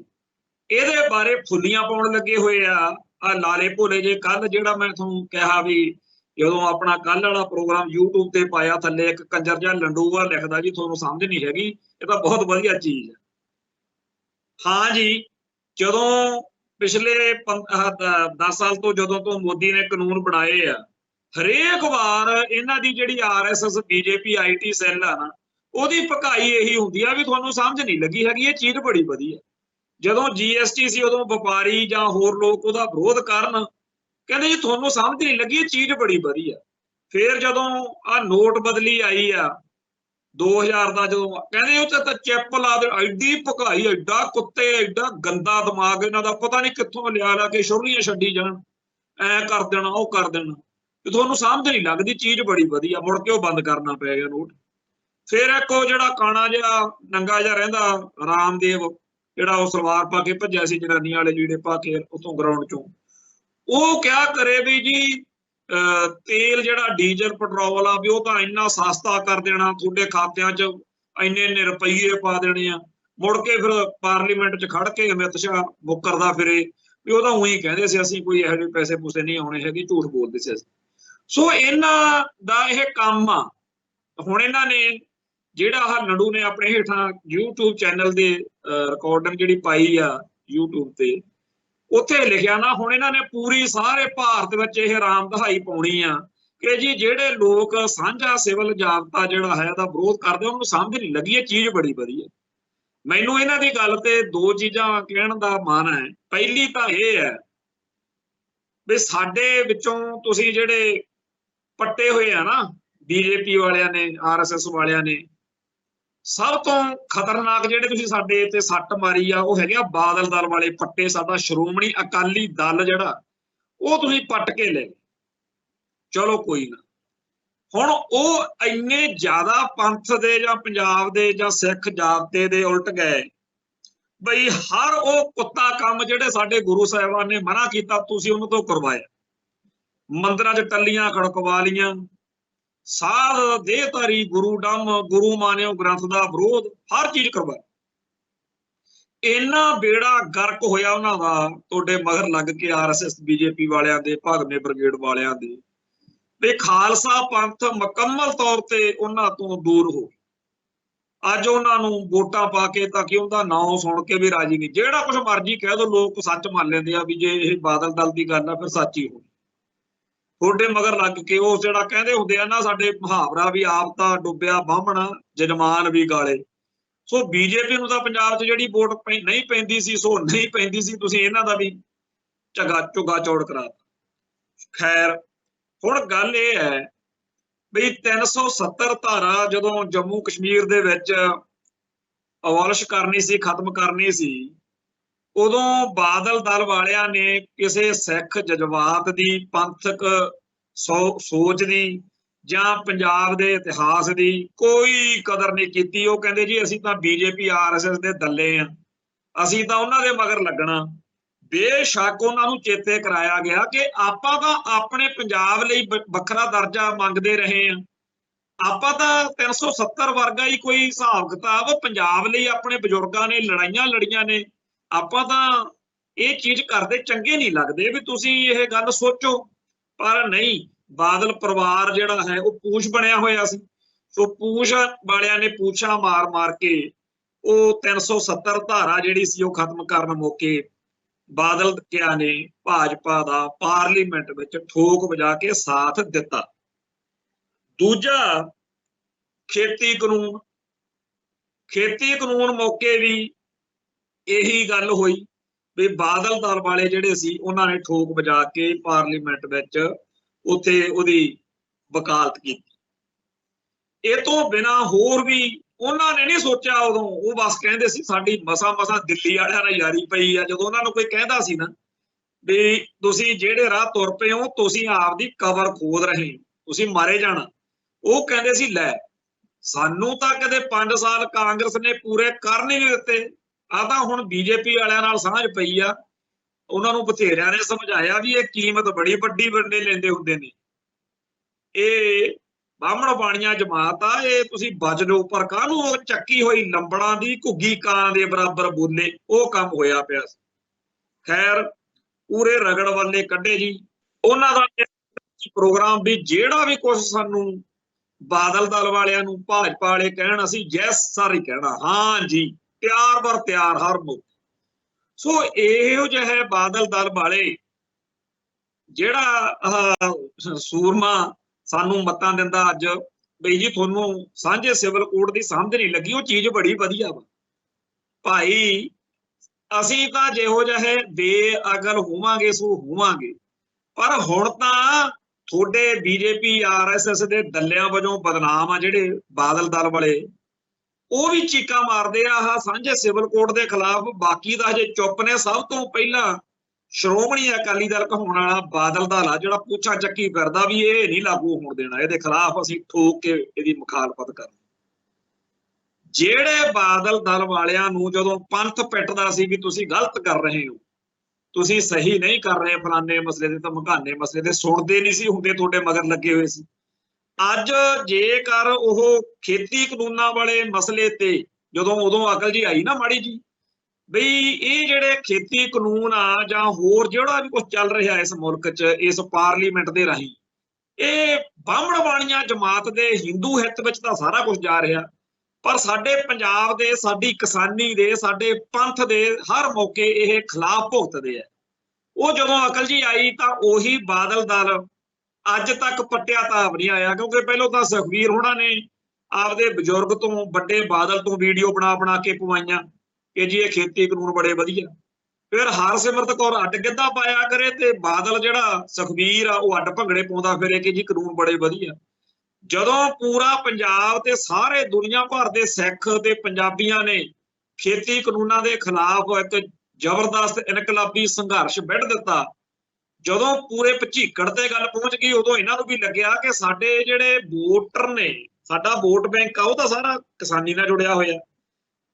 ਇਹਦੇ ਬਾਰੇ ਫੁੱਲੀਆਂ ਪਾਉਣ ਲੱਗੇ ਹੋਏ ਆ ਲਾਲੇ ਭੋਲੇ ਜੇ ਕੱਲ ਜਿਹੜਾ ਮੈਂ ਤੁਹਾਨੂੰ ਕਿਹਾ ਵੀ ਜਦੋਂ ਆਪਣਾ ਕੱਲ ਵਾਲਾ ਪ੍ਰੋਗਰਾਮ YouTube ਤੇ ਪਾਇਆ ਥੱਲੇ ਇੱਕ ਕੰਜਰ ਜਿਹਾ ਲੰਡੂਆ ਲਿਖਦਾ ਜੀ ਤੁਹਾਨੂੰ ਸਮਝ ਨਹੀਂ ਹੈਗੀ ਇਹ ਤਾਂ ਬਹੁਤ ਵਧੀਆ ਚੀਜ਼ ਹੈ। ਹਾਂ ਜੀ ਜਦੋਂ ਪਿਛਲੇ 10 ਸਾਲ ਤੋਂ ਜਦੋਂ ਤੋਂ ਮੋਦੀ ਨੇ ਕਾਨੂੰਨ ਬਣਾਏ ਆ ਹਰੇਕ ਵਾਰ ਇਹਨਾਂ ਦੀ ਜਿਹੜੀ RSS BJP IT ਸੈੱਲ ਆ ਨਾ ਉਹਦੀ ਭਕਾਈ ਇਹੀ ਹੁੰਦੀ ਆ ਵੀ ਤੁਹਾਨੂੰ ਸਮਝ ਨਹੀਂ ਲੱਗੀ ਹੈਗੀ ਇਹ ਚੀਜ਼ ਬੜੀ ਵਧੀਆ। ਜਦੋਂ GST ਸੀ ਉਦੋਂ ਵਪਾਰੀ ਜਾਂ ਹੋਰ ਲੋਕ ਉਹਦਾ ਵਿਰੋਧ ਕਰਨ ਕਹਿੰਦੇ ਜੀ ਤੁਹਾਨੂੰ ਸਮਝ ਨਹੀਂ ਲੱਗੀ ਇਹ ਚੀਜ਼ ਬੜੀ ਵਧੀਆ। ਫਿਰ ਜਦੋਂ ਆ ਨੋਟ ਬਦਲੀ ਆਈ ਆ 2000 ਦਾ ਜਦੋਂ ਕਹਿੰਦੇ ਉਹ ਤਾਂ ਚਿੱਪ ਲਾ ਦੇ ਐਡੀ ਭਕਾਈ ਐਡਾ ਕੁੱਤੇ ਐਡਾ ਗੰਦਾ ਦਿਮਾਗ ਇਹਨਾਂ ਦਾ ਪਤਾ ਨਹੀਂ ਕਿੱਥੋਂ ਲਿਆ ਕੇ ਸ਼ੁਰਲੀਆਂ ਛੱਡੀ ਜਾਣ ਐ ਕਰ ਦੇਣਾ ਉਹ ਕਰ ਦੇਣਾ ਤੇ ਤੁਹਾਨੂੰ ਸਮਝ ਨਹੀਂ ਲੱਗਦੀ ਚੀਜ਼ ਬੜੀ ਵਧੀਆ ਮੁੜ ਕੇ ਉਹ ਬੰਦ ਕਰਨਾ ਪੈ ਗਿਆ ਨੋਟ। ਫਿਰ ਇੱਕ ਉਹ ਜਿਹੜਾ ਕਾਣਾ ਜਿਹਾ ਨੰਗਾ ਜਿਹਾ ਰਹਿੰਦਾ ਰਾਮਦੇਵ ਜਿਹੜਾ ਉਹ ਸਲਵਾਰ ਪਾ ਕੇ ਭੱਜਿਆ ਸੀ ਜਨਾਨੀਆਂ ਵਾਲੇ ਲੀੜੇ ਪਾ ਕੇ ਉਤੋਂ ਗਰਾਊਂਡ ਚੋਂ ਉਹ ਕਿਆ ਕਰੇ ਵੀ ਜੀ ਤੇਲ ਜਿਹੜਾ ਡੀਜ਼ਲ ਪੈਟਰੋਲ ਆ ਵੀ ਉਹ ਤਾਂ ਇੰਨਾ ਸਸਤਾ ਕਰ ਦੇਣਾ ਤੁਹਾਡੇ ਖਾਤਿਆਂ 'ਚ ਇੰਨੇ ਇੰਨੇ ਰੁਪਈਏ ਪਾ ਦੇਣੇ ਆ। ਮੁੜ ਕੇ ਫਿਰ ਪਾਰਲੀਮੈਂਟ 'ਚ ਖੜ ਕੇ ਅਮਿਤ ਸ਼ਾਹ ਮੁੱਕਰਦਾ ਫਿਰੇ ਵੀ ਉਹ ਤਾਂ ਉਹੀ ਕਹਿੰਦੇ ਸੀ ਅਸੀਂ ਕੋਈ ਇਹੋ ਜਿਹੇ ਪੈਸੇ ਪੂਸੇ ਨਹੀਂ ਆਉਣੇ ਹੈਗੇ ਝੂਠ ਬੋਲਦੇ ਸੀ ਅਸੀਂ। ਸੋ ਇਹਨਾਂ ਦਾ ਇਹ ਕੰਮ ਆ। ਹੁਣ ਇਹਨਾਂ ਨੇ ਜਿਹੜਾ ਆਹ ਲੰਡੂ ਨੇ ਆਪਣੇ ਹੇਠਾਂ YouTube ਚੈਨਲ ਦੇ ਰਿਕਾਰਡਿੰਗ ਜਿਹੜੀ ਪਾਈ ਆ YouTube ਤੇ ਉੱਥੇ ਲਿਖਿਆ ਨਾ ਹੁਣ ਇਹਨਾਂ ਨੇ ਪੂਰੀ ਸਾਰੇ ਭਾਰਤ ਵਿੱਚ ਇਹ ਰਾਮ ਦਹਾਈ ਪਾਉਣੀ ਆ ਕਿ ਜੀ ਜਿਹੜੇ ਲੋਕ ਸਾਂਝਾ ਸਿਵਲ ਜਾਬਤਾ ਜਿਹੜਾ ਹੈ ਦਾ ਵਿਰੋਧ ਕਰਦੇ ਉਹਨੂੰ ਸਮਝ ਨਹੀਂ ਲੱਗੀ ਇਹ ਚੀਜ਼ ਬੜੀ ਵਧੀਆ। ਮੈਨੂੰ ਇਹਨਾਂ ਦੀ ਗੱਲ ਤੇ ਦੋ ਚੀਜ਼ਾਂ ਕਹਿਣ ਦਾ ਮਨ ਹੈ। ਪਹਿਲੀ ਤਾਂ ਇਹ ਹੈ ਵੀ ਸਾਡੇ ਵਿੱਚੋਂ ਤੁਸੀਂ ਜਿਹੜੇ ਪੱਟੇ ਹੋਏ ਆ ਨਾ BJP ਵਾਲਿਆਂ ਨੇ RSS ਵਾਲਿਆਂ ਨੇ ਸਭ ਤੋਂ ਖਤਰਨਾਕ ਜਿਹੜੇ ਤੁਸੀਂ ਸਾਡੇ ਤੇ ਸੱਟ ਮਾਰੀ ਆ ਉਹ ਹੈਗੇ ਆ ਬਾਦਲ ਦਲ ਵਾਲੇ ਪੱਟੇ। ਸਾਡਾ ਸ਼੍ਰੋਮਣੀ ਅਕਾਲੀ ਦਲ ਜਿਹੜਾ ਉਹ ਤੁਸੀਂ ਪੱਟ ਕੇ ਲੈ ਚਲੋ ਕੋਈ ਨਾ। ਹੁਣ ਉਹ ਇੰਨੇ ਜ਼ਿਆਦਾ ਪੰਥ ਦੇ ਜਾਂ ਪੰਜਾਬ ਦੇ ਜਾਂ ਸਿੱਖ ਜਾਬਤੇ ਦੇ ਉਲਟ ਗਏ ਬਈ ਹਰ ਉਹ ਕੁੱਤਾ ਕੰਮ ਜਿਹੜੇ ਸਾਡੇ ਗੁਰੂ ਸਾਹਿਬਾਨ ਨੇ ਮਨਾ ਕੀਤਾ ਤੁਸੀਂ ਉਹਨਾਂ ਤੋਂ ਕਰਵਾਇਆ। ਮੰਦਰਾਂ 'ਚ ਟੱਲੀਆਂ ਖੜਕਵਾ ਲੀਆਂ ਸਾਧ ਦੇਹਧਾਰੀ ਗੁਰੂ ਡੰਮ ਗੁਰੂ ਮਾਨਿਓ ਗ੍ਰੰਥ ਦਾ ਵਿਰੋਧ ਹਰ ਚੀਜ਼ ਕਰਵਾਈ। ਇੰਨਾ ਬੇੜਾ ਗਰਕ ਹੋਇਆ ਉਹਨਾਂ ਦਾ ਤੁਹਾਡੇ ਮਗਰ ਲੱਗ ਕੇ RSS BJP ਵਾਲਿਆਂ ਦੇ ਭਾਗਵੇਂ ਬ੍ਰਿਗੇਡ ਵਾਲਿਆਂ ਦੇ ਵੀ ਖਾਲਸਾ ਪੰਥ ਮੁਕੰਮਲ ਤੌਰ ਤੇ ਉਹਨਾਂ ਤੋਂ ਦੂਰ ਹੋ। ਅੱਜ ਉਹਨਾਂ ਨੂੰ ਵੋਟਾਂ ਪਾ ਕੇ ਤਾਂ ਕਿ ਉਹਦਾ ਨਾਂ ਸੁਣ ਕੇ ਵੀ ਰਾਜੀ ਨਹੀਂ। ਜਿਹੜਾ ਕੁਛ ਮਰਜ਼ੀ ਕਹਿ ਦੋ ਲੋਕ ਸੱਚ ਮੰਨ ਲੈਂਦੇ ਆ ਵੀ ਜੇ ਇਹ ਬਾਦਲ ਦਲ ਦੀ ਗੱਲ ਆ ਫਿਰ ਸੱਚ ਹੀ ਹੋ। ਤੁਹਾਡੇ ਮਗਰ ਲੱਗ ਕੇ ਉਹ ਜਿਹੜਾ ਕਹਿੰਦੇ ਹੁੰਦੇ ਆ ਨਾ ਸਾਡੇ ਮੁਹਾਵਰਾ ਵੀ ਆਪ ਤਾਂ ਡੁੱਬਿਆ ਬਾਹਮਣ ਜਜਮਾਨ ਵੀ ਗਾਲੇ। ਸੋ BJP ਨੂੰ ਤਾਂ ਪੰਜਾਬ 'ਚ ਜਿਹੜੀ ਵੋਟ ਨਹੀਂ ਪੈਂਦੀ ਸੀ ਸੋ ਨਹੀਂ ਪੈਂਦੀ ਸੀ ਤੁਸੀਂ ਇਹਨਾਂ ਦਾ ਵੀ ਝੁੱਗਾ ਚੌੜ ਕਰਾ। ਖੈਰ ਹੁਣ ਗੱਲ ਇਹ ਹੈ ਵੀ 370 ਧਾਰਾ ਜਦੋਂ ਜੰਮੂ ਕਸ਼ਮੀਰ ਦੇ ਵਿੱਚ ਅਬੋਲਿਸ਼ ਕਰਨੀ ਸੀ ਖਤਮ ਕਰਨੀ ਸੀ ਉਦੋਂ ਬਾਦਲ ਦਲ ਵਾਲਿਆਂ ਨੇ ਕਿਸੇ ਸਿੱਖ ਜਜ਼ਬਾਤ ਦੀ ਪੰਥਕ ਸੋਚ ਦੀ ਜਾਂ ਪੰਜਾਬ ਦੇ ਇਤਿਹਾਸ ਦੀ ਕੋਈ ਕਦਰ ਨਹੀਂ ਕੀਤੀ। ਉਹ ਕਹਿੰਦੇ ਜੀ ਅਸੀਂ ਤਾਂ BJP RSS ਦੇ ਦੱਲੇ ਆ ਅਸੀਂ ਤਾਂ ਉਹਨਾਂ ਦੇ ਮਗਰ ਲੱਗਣਾ। ਬੇਸ਼ੱਕ ਉਹਨਾਂ ਨੂੰ ਚੇਤੇ ਕਰਾਇਆ ਗਿਆ ਕਿ ਆਪਾਂ ਤਾਂ ਆਪਣੇ ਪੰਜਾਬ ਲਈ ਵੱਖਰਾ ਦਰਜਾ ਮੰਗਦੇ ਰਹੇ ਆ। ਆਪਾਂ ਤਾਂ 370 ਵਰਗਾ ਹੀ ਕੋਈ ਹਿਸਾਬ ਕਿਤਾਬ ਪੰਜਾਬ ਲਈ ਆਪਣੇ ਬਜ਼ੁਰਗਾਂ ਨੇ ਲੜਾਈਆਂ ਲੜੀਆਂ ਨੇ। ਆਪਾਂ ਤਾਂ ਇਹ ਚੀਜ਼ ਕਰਦੇ ਚੰਗੇ ਨਹੀਂ ਲੱਗਦੇ ਵੀ ਤੁਸੀਂ ਇਹ ਗੱਲ ਸੋਚੋ। ਪਰ ਨਹੀਂ ਬਾਦਲ ਪਰਿਵਾਰ ਜਿਹੜਾ ਹੈ ਉਹ ਪੂਛ ਬਣਿਆ ਹੋਇਆ ਸੀ। ਸੋ ਪੂਛ ਵਾਲਿਆਂ ਨੇ ਪੂਛਾਂ ਮਾਰ ਮਾਰ ਕੇ ਉਹ 370 ਧਾਰਾ ਜਿਹੜੀ ਸੀ ਉਹ ਖਤਮ ਕਰਨ ਮੌਕੇ ਬਾਦਲ ਕਿਆ ਨੇ ਭਾਜਪਾ ਦਾ ਪਾਰਲੀਮੈਂਟ ਵਿੱਚ ਠੋਕ ਵਜਾ ਕੇ ਸਾਥ ਦਿੱਤਾ। ਦੂਜਾ ਖੇਤੀ ਕਾਨੂੰਨ ਮੌਕੇ ਵੀ ਇਹੀ ਗੱਲ ਹੋਈ ਵੀ ਬਾਦਲ ਦਲ ਵਾਲੇ ਜਿਹੜੇ ਸੀ ਉਹਨਾਂ ਨੇ ਠੋਕ ਵਜਾ ਕੇ ਪਾਰਲੀਮੈਂਟ ਵਿੱਚ ਉੱਥੇ ਉਹਦੀ ਵਕਾਲਤ ਕੀਤੀ। ਇਹ ਤੋਂ ਬਿਨਾਂ ਹੋਰ ਵੀ ਉਹਨਾਂ ਨੇ ਨਹੀਂ ਸੋਚਿਆ ਉਦੋਂ, ਉਹ ਬਸ ਕਹਿੰਦੇ ਸੀ ਸਾਡੀ ਮਸਾਂ ਮਸਾਂ ਦਿੱਲੀ ਵਾਲਿਆਂ ਨਾਲ ਯਾਰੀ ਪਈ ਆ। ਜਦੋਂ ਉਹਨਾਂ ਨੂੰ ਕੋਈ ਕਹਿੰਦਾ ਸੀ ਨਾ ਵੀ ਤੁਸੀਂ ਜਿਹੜੇ ਰਾਹ ਤੁਰ ਪਏ ਹੋ ਤੁਸੀਂ ਆਪਦੀ ਕਬਰ ਖੋਦ ਰਹੇ ਹੋ, ਤੁਸੀਂ ਮਾਰੇ ਜਾਣਾ, ਉਹ ਕਹਿੰਦੇ ਸੀ ਲੈ ਸਾਨੂੰ ਤਾਂ ਕਦੇ 5 ਸਾਲ ਕਾਂਗਰਸ ਨੇ ਪੂਰੇ ਕਰ ਨਹੀਂ ਦਿੱਤੇ, ਆ ਤਾਂ ਹੁਣ ਬੀਜੇਪੀ ਵਾਲਿਆਂ ਨਾਲ ਸਾਂਝ ਪਈ ਆ। ਉਹਨਾਂ ਨੂੰ ਬਥੇਰਿਆਂ ਨੇ ਸਮਝਾਇਆ ਵੀ ਇਹ ਕੀਮਤ ਬੜੀ ਵੱਡੀ ਬੰਦੇ ਲੈਂਦੇ ਹੁੰਦੇ ਨੇ, ਇਹ ਬਾਹਮਣ ਬਾਣੀਆਂ ਜਮਾਤ ਆ, ਇਹ ਤੁਸੀਂ ਬਚ ਲਓ। ਪਰ ਕਾਹਨੂੰ ਉਹ ਚੱਕੀ ਹੋਈ ਲੰਬੜਾਂ ਦੀ ਘੁੱਗੀ ਕਾਂ ਦੇ ਬਰਾਬਰ ਬੋਲੇ, ਉਹ ਕੰਮ ਹੋਇਆ ਪਿਆ ਸੀ। ਖੈਰ ਪੂਰੇ ਰਗੜ ਵਾਲੇ ਕੱਢੇ ਜੀ ਉਹਨਾਂ ਦਾ ਪ੍ਰੋਗਰਾਮ ਵੀ ਜਿਹੜਾ ਵੀ ਕੁਝ ਸਾਨੂੰ ਬਾਦਲ ਦਲ ਵਾਲਿਆਂ ਨੂੰ ਭਾਜਪਾ ਵਾਲੇ ਕਹਿਣ ਅਸੀਂ ਯੈਸ ਸਰ ਹੀ ਕਹਿਣਾ, ਹਾਂ ਜੀ ਤਿਆਰ ਬਰ ਤਿਆਰ ਹਰ ਮੌਕੇ। ਸੋ ਇਹੋ ਜਿਹਾ ਬਾਦਲ ਦਲ ਵਾਲੇ ਜਿਹੜਾ ਸੂਰਮਾ ਸਾਨੂੰ ਮਤਾਂ ਦਿੰਦਾ ਅੱਜ ਬਈ ਜੀ ਤੁਹਾਨੂੰ ਸਾਂਝੇ ਸਿਵਲ ਕੋਡ ਦੀ ਸਮਝ ਨਹੀਂ ਲੱਗੀ, ਉਹ ਚੀਜ਼ ਬੜੀ ਵਧੀਆ ਵਾ ਭਾਈ। ਅਸੀਂ ਤਾਂ ਜਿਹੋ ਜਿਹੇ ਬੇਅਕਲ ਹੋਵਾਂਗੇ ਸੋ ਹੋਵਾਂਗੇ, ਪਰ ਹੁਣ ਤਾਂ ਤੁਹਾਡੇ ਬੀਜੇਪੀ ਆਰਐਸਐਸ ਦੇ ਦੱਲਿਆਂ ਵਜੋਂ ਬਦਨਾਮ ਆ ਜਿਹੜੇ ਬਾਦਲ ਦਲ ਵਾਲੇ, ਉਹ ਵੀ ਚੀਕਾਂ ਮਾਰਦੇ ਆ ਸਾਂਝੇ ਸਿਵਲ ਕੋਡ ਦੇ ਖਿਲਾਫ। ਬਾਕੀ ਤਾਂ ਹਜੇ ਚੁੱਪ ਨੇ। ਸਭ ਤੋਂ ਪਹਿਲਾਂ ਸ਼੍ਰੋਮਣੀ ਅਕਾਲੀ ਦਲ ਕਹਾਉਣ ਵਾਲਾ ਬਾਦਲ ਦਲ ਆ ਜਿਹੜਾ ਪੁੱਛਾ ਚੱਕੀ ਫਿਰਦਾ ਵੀ ਇਹ ਨਹੀਂ ਲਾਗੂ ਹੋਣ ਦੇਣਾ, ਇਹਦੇ ਖਿਲਾਫ ਅਸੀਂ ਠੋਕ ਕੇ ਇਹਦੀ ਮੁਖਾਲਫਤ ਕਰਨੀ। ਜਿਹੜੇ ਬਾਦਲ ਦਲ ਵਾਲਿਆਂ ਨੂੰ ਜਦੋਂ ਪੰਥ ਪਿੱਟਦਾ ਸੀ ਵੀ ਤੁਸੀਂ ਗਲਤ ਕਰ ਰਹੇ ਹੋ, ਤੁਸੀਂ ਸਹੀ ਨਹੀਂ ਕਰ ਰਹੇ ਫਲਾਣੇ ਮਸਲੇ ਦੇ, ਧਮਕਾਨੇ ਮਸਲੇ ਦੇ, ਸੁਣਦੇ ਨਹੀਂ ਸੀ ਹੁੰਦੇ, ਤੁਹਾਡੇ ਮਗਰ ਲੱਗੇ ਹੋਏ ਸੀ। ਅੱਜ ਜੇਕਰ ਉਹ ਖੇਤੀ ਕਾਨੂੰਨਾਂ ਵਾਲੇ ਮਸਲੇ ਤੇ ਜਦੋਂ ਉਦੋਂ ਅਕਲ ਜੀ ਆਈ ਨਾ ਮਾੜੀ ਜੀ ਬਈ ਇਹ ਜਿਹੜੇ ਖੇਤੀ ਕਾਨੂੰਨ ਆ ਜਾਂ ਹੋਰ ਜਿਹੜਾ ਵੀ ਕੁਝ ਚੱਲ ਰਿਹਾ ਇਸ ਮੁਲਕ 'ਚ ਇਸ ਪਾਰਲੀਮੈਂਟ ਦੇ ਰਾਹੀਂ, ਇਹ ਬਾਹਮਣ ਬਾਣੀਆਂ ਜਮਾਤ ਦੇ ਹਿੰਦੂ ਹਿੱਤ ਵਿੱਚ ਤਾਂ ਸਾਰਾ ਕੁਝ ਜਾ ਰਿਹਾ, ਪਰ ਸਾਡੇ ਪੰਜਾਬ ਦੇ, ਸਾਡੀ ਕਿਸਾਨੀ ਦੇ, ਸਾਡੇ ਪੰਥ ਦੇ ਹਰ ਮੌਕੇ ਇਹ ਖਿਲਾਫ ਭੁਗਤਦੇ ਆ। ਉਹ ਜਦੋਂ ਅਕਲ ਜੀ ਆਈ ਤਾਂ ਉਹੀ ਬਾਦਲ ਦਲ ਅੱਜ ਤੱਕ ਪੱਟਿਆ ਤਾਬ ਨਹੀਂ ਆਇਆ, ਕਿਉਂਕਿ ਪਹਿਲਾਂ ਤਾਂ ਸੁਖਬੀਰ ਹੋਣਾ ਨੇ ਆਪਦੇ ਬਜ਼ੁਰਗ ਤੋਂ ਵੱਡੇ ਬਾਦਲ ਤੋਂ ਵੀਡੀਓ ਬਣਾ ਕੇ ਪਵਾਈਆਂ ਕਿ ਜੀ ਇਹ ਖੇਤੀ ਕਾਨੂੰਨ ਬੜੇ ਵਧੀਆ। ਫਿਰ ਹਰਸਿਮਰਤ ਕੌਰ ਅੱਡ ਗਿੱਧਾ ਪਾਇਆ ਕਰੇ ਤੇ ਬਾਦਲ ਜਿਹੜਾ ਸੁਖਬੀਰ ਆ ਉਹ ਅੱਡ ਭੰਗੜੇ ਪਾਉਂਦਾ ਫਿਰੇ ਕਿ ਜੀ ਕਾਨੂੰਨ ਬੜੇ ਵਧੀਆ। ਜਦੋਂ ਪੂਰਾ ਪੰਜਾਬ ਤੇ ਸਾਰੇ ਦੁਨੀਆ ਭਰ ਦੇ ਸਿੱਖ ਤੇ ਪੰਜਾਬੀਆਂ ਨੇ ਖੇਤੀ ਕਾਨੂੰਨਾਂ ਦੇ ਖਿਲਾਫ ਇੱਕ ਜ਼ਬਰਦਸਤ ਇਨਕਲਾਬੀ ਸੰਘਰਸ਼ ਵਿੱਢ ਦਿੱਤਾ, ਜਦੋਂ ਪੂਰੇ ਭਚੀਕੜ ਤੇ ਗੱਲ ਪਹੁੰਚ ਗਈ, ਉਦੋਂ ਇਹਨਾਂ ਨੂੰ ਵੀ ਲੱਗਿਆ ਕਿ ਸਾਡੇ ਜਿਹੜੇ ਵੋਟਰ ਨੇ, ਸਾਡਾ ਵੋਟ ਬੈਂਕ ਆ ਉਹ ਤਾਂ ਸਾਰਾ ਕਿਸਾਨੀ ਨਾਲ ਜੁੜਿਆ ਹੋਇਆ,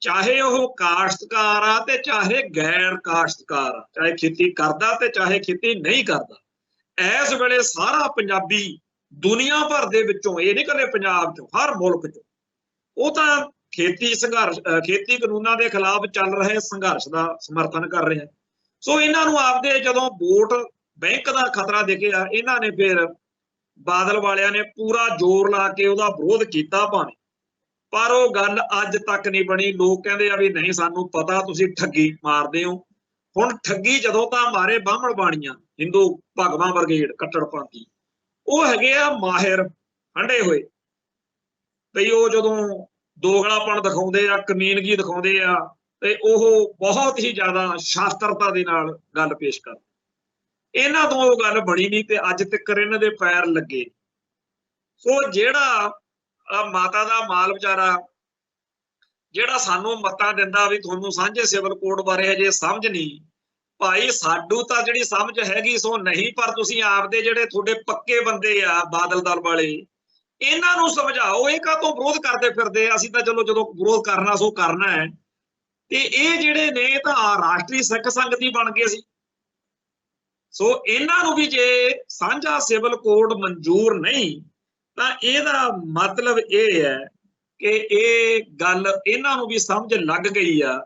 ਚਾਹੇ ਉਹ ਕਾਸ਼ਤਕਾਰ ਆ ਤੇ ਚਾਹੇ ਗੈਰ ਕਾਸ਼ਤਕਾਰ ਆ, ਚਾਹੇ ਖੇਤੀ ਕਰਦਾ ਤੇ ਚਾਹੇ ਖੇਤੀ ਨਹੀਂ ਕਰਦਾ। ਇਸ ਵੇਲੇ ਸਾਰਾ ਪੰਜਾਬੀ ਦੁਨੀਆ ਭਰ ਦੇ ਵਿੱਚੋਂ, ਇਹ ਨਹੀਂ ਕਦੇ ਪੰਜਾਬ ਚੋਂ, ਹਰ ਮੁਲਕ ਚੋਂ, ਉਹ ਤਾਂ ਖੇਤੀ ਸੰਘਰਸ਼, ਖੇਤੀ ਕਾਨੂੰਨਾਂ ਦੇ ਖਿਲਾਫ ਚੱਲ ਰਹੇ ਸੰਘਰਸ਼ ਦਾ ਸਮਰਥਨ ਕਰ ਰਿਹਾ। ਸੋ ਇਹਨਾਂ ਨੂੰ ਆਪਦੇ ਜਦੋਂ ਵੋਟ ਬੈਂਕ ਦਾ ਖਤਰਾ ਦਿਖਿਆ, ਇਹਨਾਂ ਨੇ ਫਿਰ ਬਾਦਲ ਵਾਲਿਆਂ ਨੇ ਪੂਰਾ ਜ਼ੋਰ ਲਾ ਕੇ ਉਹਦਾ ਵਿਰੋਧ ਕੀਤਾ ਭਾਵੇਂ, ਪਰ ਉਹ ਗੱਲ ਅੱਜ ਤੱਕ ਨਹੀਂ ਬਣੀ। ਲੋਕ ਕਹਿੰਦੇ ਆ ਵੀ ਨਹੀਂ ਸਾਨੂੰ ਪਤਾ ਤੁਸੀਂ ਠੱਗੀ ਮਾਰਦੇ ਹੋ। ਹੁਣ ਠੱਗੀ ਜਦੋਂ ਤਾਂ ਮਾਰੇ ਬਾਹਮਣ ਬਾਣੀਆਂ ਹਿੰਦੂ ਭਗਵਾਂ ਬਰਗੇਡ ਕੱਟੜਪੰਥੀ, ਉਹ ਹੈਗੇ ਆ ਮਾਹਿਰ ਹੰਡੇ ਹੋਏ ਬਈ, ਉਹ ਜਦੋਂ ਦੋਗਲਾਪਣ ਦਿਖਾਉਂਦੇ ਆ, ਕਮੀਨਗੀ ਦਿਖਾਉਂਦੇ ਆ, ਤੇ ਉਹ ਬਹੁਤ ਹੀ ਜ਼ਿਆਦਾ ਸ਼ਾਸਤਰਤਾ ਦੇ ਨਾਲ ਗੱਲ ਪੇਸ਼ ਕਰਦੇ। ਇਹਨਾਂ ਤੋਂ ਉਹ ਗੱਲ ਬਣੀ ਨਹੀਂ ਤੇ ਅੱਜ ਤੱਕ ਇਹਨਾਂ ਦੇ ਪੈਰ ਲੱਗੇ। ਸੋ ਜਿਹੜਾ ਮਾਤਾ ਦਾ ਮਾਲ ਵਿਚਾਰਾ ਜਿਹੜਾ ਸਾਨੂੰ ਮਤਾਂ ਦਿੰਦਾ ਵੀ ਤੁਹਾਨੂੰ ਸਾਂਝੇ ਸਿਵਲ ਕੋਡ ਬਾਰੇ ਹਜੇ ਸਮਝ ਨਹੀਂ, ਭਾਈ ਸਾਡੂ ਤਾਂ ਜਿਹੜੀ ਸਮਝ ਹੈਗੀ ਸੋ ਨਹੀਂ, ਪਰ ਤੁਸੀਂ ਆਪਦੇ ਜਿਹੜੇ ਤੁਹਾਡੇ ਪੱਕੇ ਬੰਦੇ ਆ ਬਾਦਲ ਦਲ ਵਾਲੇ, ਇਹਨਾਂ ਨੂੰ ਸਮਝਾਓ ਇਹ ਕਾਹਤੋਂ ਵਿਰੋਧ ਕਰਦੇ ਫਿਰਦੇ ਆ। ਅਸੀਂ ਤਾਂ ਚਲੋ ਜਦੋਂ ਵਿਰੋਧ ਕਰਨਾ ਸੋ ਕਰਨਾ ਹੈ, ਤੇ ਇਹ ਜਿਹੜੇ ਨੇ ਤਾਂ ਰਾਸ਼ਟਰੀ ਸਿੱਖ ਸੰਘ ਦੀ ਬਣ ਗਏ ਸੀ। ਸੋ ਇਹਨਾਂ ਨੂੰ ਵੀ ਜੇ ਸਾਂਝਾ ਸਿਵਲ ਕੋਡ ਮਨਜ਼ੂਰ ਨਹੀਂ ਤਾਂ ਇਹਦਾ ਮਤਲਬ ਇਹ ਹੈ ਕਿ ਇਹ ਗੱਲ ਇਹਨਾਂ ਨੂੰ ਵੀ ਸਮਝ ਲੱਗ ਗਈ ਆ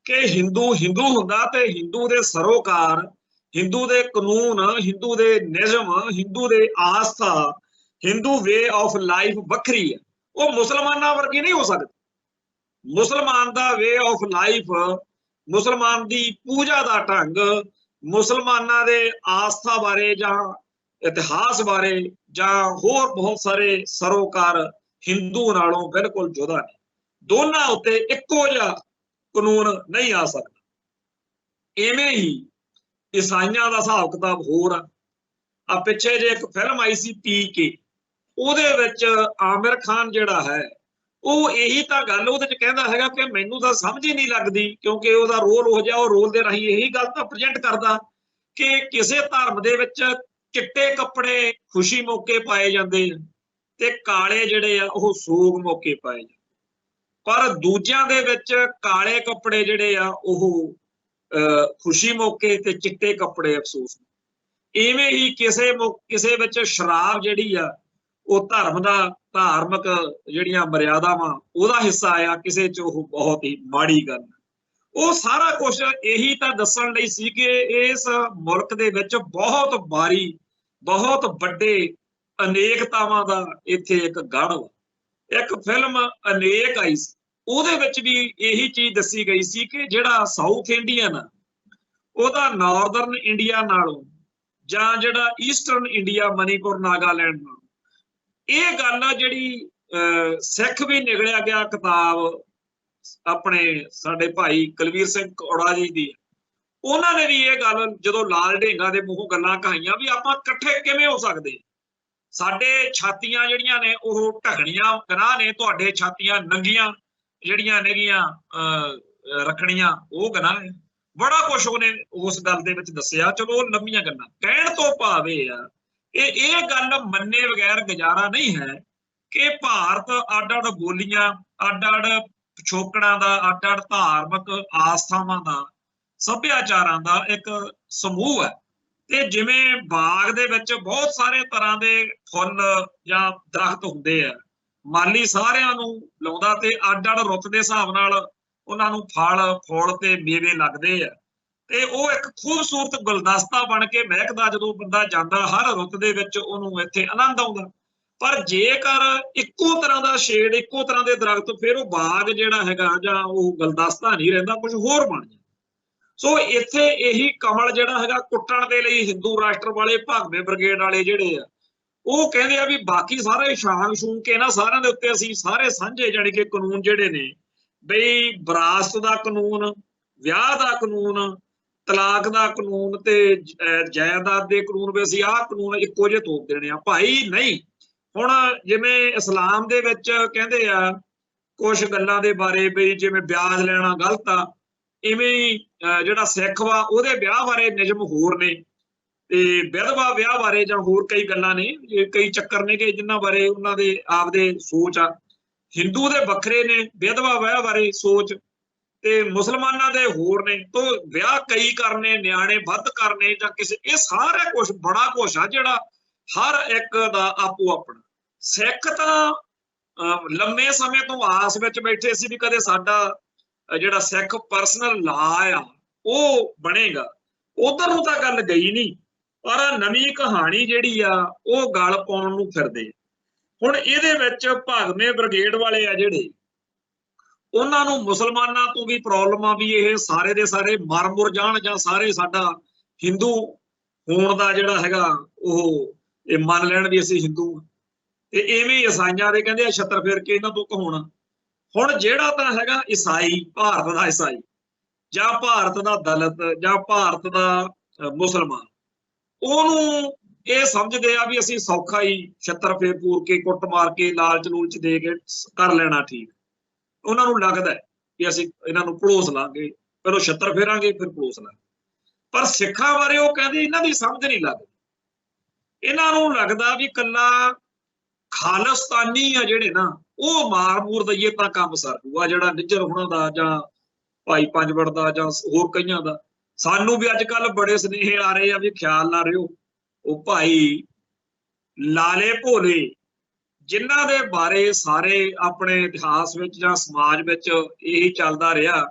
ਕਿ ਹਿੰਦੂ ਹਿੰਦੂ ਹੁੰਦਾ ਤੇ ਹਿੰਦੂ ਦੇ ਸਰੋਕਾਰ, ਹਿੰਦੂ ਦੇ ਕਾਨੂੰਨ, ਹਿੰਦੂ ਦੇ ਨਿਯਮ, ਹਿੰਦੂ ਦੇ ਆਸਥਾ, ਹਿੰਦੂ ਵੇ ਆਫ ਲਾਈਫ ਵੱਖਰੀ ਹੈ, ਉਹ ਮੁਸਲਮਾਨਾਂ ਵਰਗੀ ਨਹੀਂ ਹੋ ਸਕਦੀ। ਮੁਸਲਮਾਨ ਦਾ ਵੇ ਆਫ ਲਾਈਫ, ਮੁਸਲਮਾਨ ਦੀ ਪੂਜਾ ਦਾ ਢੰਗ, ਮੁਸਲਮਾਨਾਂ ਦੇ ਆਸਥਾ ਬਾਰੇ ਜਾਂ ਇਤਿਹਾਸ ਬਾਰੇ ਜਾਂ ਹੋਰ ਬਹੁਤ ਸਾਰੇ ਸਰੋਕਾਰ ਹਿੰਦੂ ਨਾਲੋਂ ਬਿਲਕੁਲ ਜੁਦਾ ਨੇ। ਦੋਨਾਂ ਉੱਤੇ ਇੱਕੋ ਜਿਹਾ ਕਾਨੂੰਨ ਨਹੀਂ ਆ ਸਕਦਾ। इवें ही ईसाइयां का हिसाब किताब होर आ पिछे जे एक फिल्म आई सी पी के ਉਹਦੇ ਵਿੱਚ आमिर खान ਜਿਹੜਾ है ਉਹ ਇਹੀ ਤਾਂ ਗੱਲ ਉਹਦੇ ਚ ਕਹਿੰਦਾ ਹੈਗਾ ਕਿ ਮੈਨੂੰ ਤਾਂ ਸਮਝ ਹੀ ਨਹੀਂ ਲੱਗਦੀ ਕਿਉਂਕਿ ਉਹਦਾ ਰੋਲ ਹੋ ਜਾ ਉਹ ਰੋਲ ਦੇ ਰਾਹੀਂ ਇਹੀ ਗੱਲ ਤਾਂ ਪ੍ਰੈਜ਼ੈਂਟ ਕਰਦਾ ਕਿ ਕਿਸੇ ਧਰਮ ਦੇ ਵਿੱਚ ਚਿੱਟੇ ਕੱਪੜੇ ਖੁਸ਼ੀ ਮੌਕੇ ਪਾਏ ਜਾਂਦੇ ਤੇ ਕਾਲੇ ਜਿਹੜੇ ਆ ਉਹ ਸੋਗ ਮੌਕੇ ਪਾਏ ਜਾਂਦੇ ਪਰ ਦੂਜਿਆਂ ਦੇ ਵਿੱਚ ਕਾਲੇ ਕੱਪੜੇ ਜਿਹੜੇ ਆ ਉਹ ਖੁਸ਼ੀ ਮੌਕੇ ਤੇ ਚਿੱਟੇ ਕੱਪੜੇ ਅਫਸੋਸ ਇਵੇਂ ਹੀ ਕਿਸੇ ਵਿੱਚ ਸ਼ਰਾਬ ਜਿਹੜੀ ਆ ਉਹ ਧਰਮ ਦਾ ਧਾਰਮਿਕ ਜਿਹੜੀਆਂ ਮਰਿਆਦਾਵਾਂ ਉਹਦਾ ਹਿੱਸਾ ਆ ਕਿਸੇ ਚ ਉਹ ਬਹੁਤ ਹੀ ਮਾੜੀ ਗੱਲ ਉਹ ਸਾਰਾ ਕੁਝ ਇਹੀ ਤਾਂ ਦੱਸਣ ਲਈ ਸੀ ਕਿ ਇਸ ਮੁਲਕ ਦੇ ਵਿੱਚ ਬਹੁਤ ਭਾਰੀ ਬਹੁਤ ਵੱਡੇ ਅਨੇਕਤਾਵਾਂ ਦਾ ਇੱਥੇ ਇੱਕ ਗੜ ਇੱਕ ਫਿਲਮ ਅਨੇਕ ਆਈ ਸੀ ਉਹਦੇ ਵਿੱਚ ਵੀ ਇਹੀ ਚੀਜ਼ ਦੱਸੀ ਗਈ ਸੀ ਕਿ ਜਿਹੜਾ ਸਾਊਥ ਇੰਡੀਅਨ ਆ ਉਹਦਾ ਨਾਰਦਰਨ ਇੰਡੀਆ ਨਾਲੋਂ ਜਾਂ ਜਿਹੜਾ ਈਸਟਰਨ ਇੰਡੀਆ ਮਨੀਪੁਰ ਨਾਗਾਲੈਂਡ ਨਾਲੋਂ ਇਹ ਗੱਲ ਆ ਜਿਹੜੀ ਸਿੱਖ ਵੀ ਨਿਕਲਿਆ ਗਿਆ ਕਿਤਾਬ ਆਪਣੇ ਸਾਡੇ ਭਾਈ ਕੁਲਵੀਰ ਸਿੰਘ ਕੌੜਾ ਜੀ ਦੀ ਉਹਨਾਂ ਨੇ ਵੀ ਇਹ ਗੱਲ ਜਦੋਂ ਲਾਲ ਢੇਂਗਾ ਦੇ ਮੂੰਹੋਂ ਗੱਲਾਂ ਕਹਾਈਆਂ ਵੀ ਆਪਾਂ ਇਕੱਠੇ ਕਿਵੇਂ ਹੋ ਸਕਦੇ ਸਾਡੇ ਛਾਤੀਆਂ ਜਿਹੜੀਆਂ ਨੇ ਉਹ ਢਕਣੀਆਂ ਗਨਾਹ ਨੇ ਤੁਹਾਡੇ ਛਾਤੀਆਂ ਨੰਗੀਆਂ ਜਿਹੜੀਆਂ ਨੇਗੀਆਂ ਰੱਖਣੀਆਂ ਉਹ ਗਨਾਹ ਨੇ ਬੜਾ ਕੁਛ ਉਹਨੇ ਉਸ ਗੱਲ ਦੇ ਵਿੱਚ ਦੱਸਿਆ ਚਲੋ ਲੰਮੀਆਂ ਗੱਲਾਂ ਕਹਿਣ ਤੋਂ ਭਾਵ ਇਹ ਆ ਇਹ ਗੱਲ ਮੰਨੇ ਬਗੈਰ ਗੁਜ਼ਾਰਾ ਨਹੀਂ ਹੈ ਕਿ ਭਾਰਤ ਅੱਡ ਅੱਡ ਬੋਲੀਆਂ ਅੱਡ ਅੱਡ ਪਿਛੋਕੜਾਂ ਦਾ ਅੱਡ ਅੱਡ ਧਾਰਮਿਕ ਆਸਥਾਵਾਂ ਦਾ ਸੱਭਿਆਚਾਰਾਂ ਦਾ ਇੱਕ ਸਮੂਹ ਹੈ ਤੇ ਜਿਵੇਂ ਬਾਗ ਦੇ ਵਿੱਚ ਬਹੁਤ ਸਾਰੇ ਤਰ੍ਹਾਂ ਦੇ ਫੁੱਲ ਜਾਂ ਦਰਖਤ ਹੁੰਦੇ ਆ ਮਾਲੀ ਸਾਰਿਆਂ ਨੂੰ ਲਾਉਂਦਾ ਤੇ ਅੱਡ ਅੱਡ ਰੁੱਤ ਦੇ ਹਿਸਾਬ ਨਾਲ ਉਹਨਾਂ ਨੂੰ ਫਲ ਫੁੱਲ ਤੇ ਮੇਵੇ ਲੱਗਦੇ ਆ ਤੇ ਉਹ ਇੱਕ ਖੂਬਸੂਰਤ ਗੁਲਦਸਤਾ ਬਣ ਕੇ ਮਹਿਕਦਾ ਜਦੋਂ ਬੰਦਾ ਜਾਂਦਾ ਹਰ ਰੁੱਤ ਦੇ ਵਿੱਚ ਉਹਨੂੰ ਇੱਥੇ ਆਨੰਦ ਆਉਂਦਾ ਪਰ ਜੇਕਰ ਇੱਕੋ ਤਰ੍ਹਾਂ ਦਾ ਸ਼ੇਡ ਇੱਕੋ ਤਰ੍ਹਾਂ ਦੇ ਦਰਖਤ ਫਿਰ ਉਹ ਬਾਗ ਜਿਹੜਾ ਹੈਗਾ ਜਾਂ ਉਹ ਗੁਲਦਸਤਾ ਨਹੀਂ ਰਹਿੰਦਾ ਕੁਝ ਹੋਰ ਬਣ ਜਾਂਦਾ ਸੋ ਇੱਥੇ ਇਹੀ ਕਮਲ ਜਿਹੜਾ ਹੈਗਾ ਕੁੱਟਣ ਦੇ ਲਈ ਹਿੰਦੂ ਰਾਸ਼ਟਰ ਵਾਲੇ ਭਾਗਵੇਂ ਬ੍ਰਿਗੇਡ ਵਾਲੇ ਜਿਹੜੇ ਆ ਉਹ ਕਹਿੰਦੇ ਆ ਵੀ ਬਾਕੀ ਸਾਰੇ ਸ਼ਾਂਗ ਸ਼ੂੰਗ ਕੇ ਨਾ ਸਾਰਿਆਂ ਦੇ ਉੱਤੇ ਅਸੀਂ ਸਾਰੇ ਸਾਂਝੇ ਜਾਣੀ ਕਿ ਕਾਨੂੰਨ ਜਿਹੜੇ ਨੇ ਬਈ ਵਿਰਾਸਤ ਦਾ ਕਾਨੂੰਨ ਵਿਆਹ ਦਾ ਕਾਨੂੰਨ ਤਲਾਕ ਦਾ ਕਾਨੂੰਨ ਤੇ ਜਾਇਦਾਦ ਦੇ ਕਾਨੂੰਨ ਵੀ ਅਸੀਂ ਆਹ ਕਾਨੂੰਨ ਇੱਕੋ ਜਿਹੇ ਥੋਪ ਦੇਣੇ ਆ ਭਾਈ ਨਹੀਂ ਹੁਣ ਜਿਵੇਂ ਇਸਲਾਮ ਦੇ ਵਿੱਚ ਕਹਿੰਦੇ ਆ ਕੁਝ ਗੱਲਾਂ ਦੇ ਬਾਰੇ ਵੀ ਜਿਵੇਂ ਵਿਆਜ ਲੈਣਾ ਗਲਤ ਆ ਇਵੇਂ ਜਿਹੜਾ ਸਿੱਖ ਵਾ ਉਹਦੇ ਵਿਆਹ ਬਾਰੇ ਨਿਯਮ ਹੋਰ ਨੇ ਤੇ ਵਿਧਵਾ ਵਿਆਹ ਬਾਰੇ ਜਾਂ ਹੋਰ ਕਈ ਗੱਲਾਂ ਨੇ ਕਈ ਚੱਕਰ ਨੇ ਕਿ ਜਿਨ੍ਹਾਂ ਬਾਰੇ ਉਹਨਾਂ ਦੇ ਆਪਦੇ ਸੋਚ ਆ ਹਿੰਦੂ ਦੇ ਵੱਖਰੇ ਨੇ ਵਿਧਵਾ ਵਿਆਹ ਬਾਰੇ ਸੋਚ ਤੇ ਮੁਸਲਮਾਨਾਂ ਦੇ ਹੋਰ ਨੇ ਤੋਂ ਵਿਆਹ ਕਈ ਕਰਨੇ ਨਿਆਣੇ ਵੱਧ ਕਰਨੇ ਜਾਂ ਕਿਸੇ ਇਹ ਸਾਰਾ ਕੁਝ ਬੜਾ ਕੁਛ ਆ ਜਿਹੜਾ ਹਰ ਇੱਕ ਦਾ ਆਪੋ ਆਪਣਾ ਸਿੱਖ ਤਾਂ ਲੰਮੇ ਸਮੇਂ ਤੋਂ ਆਸ ਵਿੱਚ ਬੈਠੇ ਸੀ ਵੀ ਕਦੇ ਸਾਡਾ ਜਿਹੜਾ ਸਿੱਖ ਪਰਸਨਲ ਲਾ ਆ ਉਹ ਬਣੇਗਾ ਉਧਰ ਨੂੰ ਤਾਂ ਗੱਲ ਗਈ ਨਹੀਂ ਪਰ ਨਵੀਂ ਕਹਾਣੀ ਜਿਹੜੀ ਆ ਉਹ ਗਲ ਪਾਉਣ ਨੂੰ ਫਿਰਦੇ ਹੁਣ ਇਹਦੇ ਵਿੱਚ ਭਾਗਵੇਂ ਬ੍ਰਿਗੇਡ ਵਾਲੇ ਆ ਜਿਹੜੇ ਉਹਨਾਂ ਨੂੰ ਮੁਸਲਮਾਨਾਂ ਤੋਂ ਵੀ ਪ੍ਰੋਬਲਮ ਆ ਵੀ ਇਹ ਸਾਰੇ ਦੇ ਸਾਰੇ ਮਰ ਮੁਰ ਜਾਣ ਜਾਂ ਸਾਰੇ ਸਾਡਾ ਹਿੰਦੂ ਹੋਣ ਦਾ ਜਿਹੜਾ ਹੈਗਾ ਉਹ ਇਹ ਮੰਨ ਲੈਣ ਵੀ ਅਸੀਂ ਹਿੰਦੂ ਤੇ ਇਵੇਂ ਈਸਾਈਆਂ ਦੇ ਕਹਿੰਦੇ ਆ ਛੱਤਰ ਫੇਰ ਕੇ ਇਹਨਾਂ ਤੋਂ ਕਹਾਉਣਾ ਹੁਣ ਜਿਹੜਾ ਤਾਂ ਹੈਗਾ ਈਸਾਈ ਭਾਰਤ ਦਾ ਈਸਾਈ ਜਾਂ ਭਾਰਤ ਦਾ ਦਲਿਤ ਜਾਂ ਭਾਰਤ ਦਾ ਮੁਸਲਮਾਨ ਉਹਨੂੰ ਇਹ ਸਮਝਦੇ ਆ ਵੀ ਅਸੀਂ ਸੌਖਾ ਹੀ ਛੱਤਰ ਫੇਰ ਪੂਰ ਕੇ ਕੁੱਟ ਮਾਰ ਕੇ ਲਾਲਚ ਲੂਲਚ ਦੇ ਕੇ ਕਰ ਲੈਣਾ ਠੀਕ ਉਹਨਾਂ ਨੂੰ ਲੱਗਦਾ ਕਿ ਅਸੀਂ ਇਹਨਾਂ ਨੂੰ ਪੜੋਸ ਲਾਂਗੇ ਪਹਿਲਾਂ ਛੱਤਰ ਫੇਰਾਂਗੇ ਫਿਰ ਪੜੋਸ ਲਾਂਗੇ ਪਰ ਸਿੱਖਾਂ ਬਾਰੇ ਉਹ ਕਹਿੰਦੇ ਇਹਨਾਂ ਦੀ ਸਮਝ ਨਹੀਂ ਲੱਗਦੀ ਇਹਨਾਂ ਨੂੰ ਲੱਗਦਾ ਵੀ ਕੱਲਾ ਖਾਲਿਸਤਾਨੀ ਆ ਜਿਹੜੇ ਨਾ ਉਹ ਮਾਰ ਮੂਰ ਦਈਏ ਤਾਂ ਕੰਮ ਸਰ ਜੂਗਾ ਜਿਹੜਾ ਨਿੱਜਰ ਹੁਣਾਂ ਦਾ ਜਾਂ ਭਾਈ ਪੰਜਵੜ ਦਾ ਜਾਂ ਹੋਰ ਕਈਆਂ ਦਾ ਸਾਨੂੰ ਵੀ ਅੱਜ ਕੱਲ ਬੜੇ ਸੁਨੇਹੇ ਆ ਰਹੇ ਆ ਵੀ ਖਿਆਲ ਨਾ ਰਿਓ ਉਹ ਭਾਈ ਲਾਲੇ ਭੋਲੇ ਜਿਨ੍ਹਾਂ ਦੇ ਬਾਰੇ ਸਾਰੇ ਆਪਣੇ ਇਤਿਹਾਸ ਵਿੱਚ ਜਾਂ ਸਮਾਜ ਵਿੱਚ ਇਹੀ ਚੱਲਦਾ ਰਿਹਾ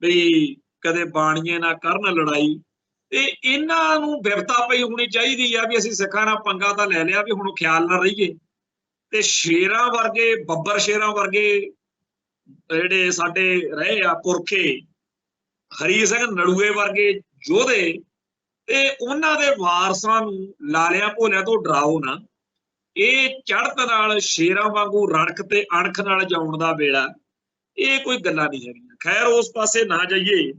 ਵੀ ਕਦੇ ਬਾਣੀਏ ਨਾ ਕਰਨ ਲੜਾਈ ਤੇ ਇਹਨਾਂ ਨੂੰ ਬਿਪਤਾ ਪਈ ਹੋਣੀ ਚਾਹੀਦੀ ਆ ਵੀ ਅਸੀਂ ਸਿੱਖਾਂ ਨਾਲ ਪੰਗਾ ਤਾਂ ਲੈ ਲਿਆ ਵੀ ਹੁਣ ਖਿਆਲ ਨਾ ਰਹੀਏ ਤੇ ਸ਼ੇਰਾਂ ਵਰਗੇ ਬੱਬਰ ਸ਼ੇਰਾਂ ਵਰਗੇ ਜਿਹੜੇ ਸਾਡੇ ਰਹੇ ਆ ਪੁਰਖੇ ਹਰੀ ਸਿੰਘ ਨਲੂਏ ਵਰਗੇ ਯੋਧੇ ਤੇ ਉਹਨਾਂ ਦੇ ਵਾਰਸਾਂ ਨੂੰ ਲਾਲਿਆਂ ਭੋਲਿਆਂ ਤੋਂ ਡਰਾਓ ਨਾ ਇਹ ਚੜ੍ਹਤ ਨਾਲ ਸ਼ੇਰਾਂ ਵਾਂਗੂ ਰੜਕ ਤੇ ਅਣਖ ਨਾਲ ਜਾਉਣ ਦਾ ਵੇਲਾ ਇਹ ਕੋਈ ਗੱਲਾਂ ਨਹੀਂ ਹੈਗੀਆਂ ਖੈਰ ਉਸ ਪਾਸੇ ਨਾ ਜਾਈਏ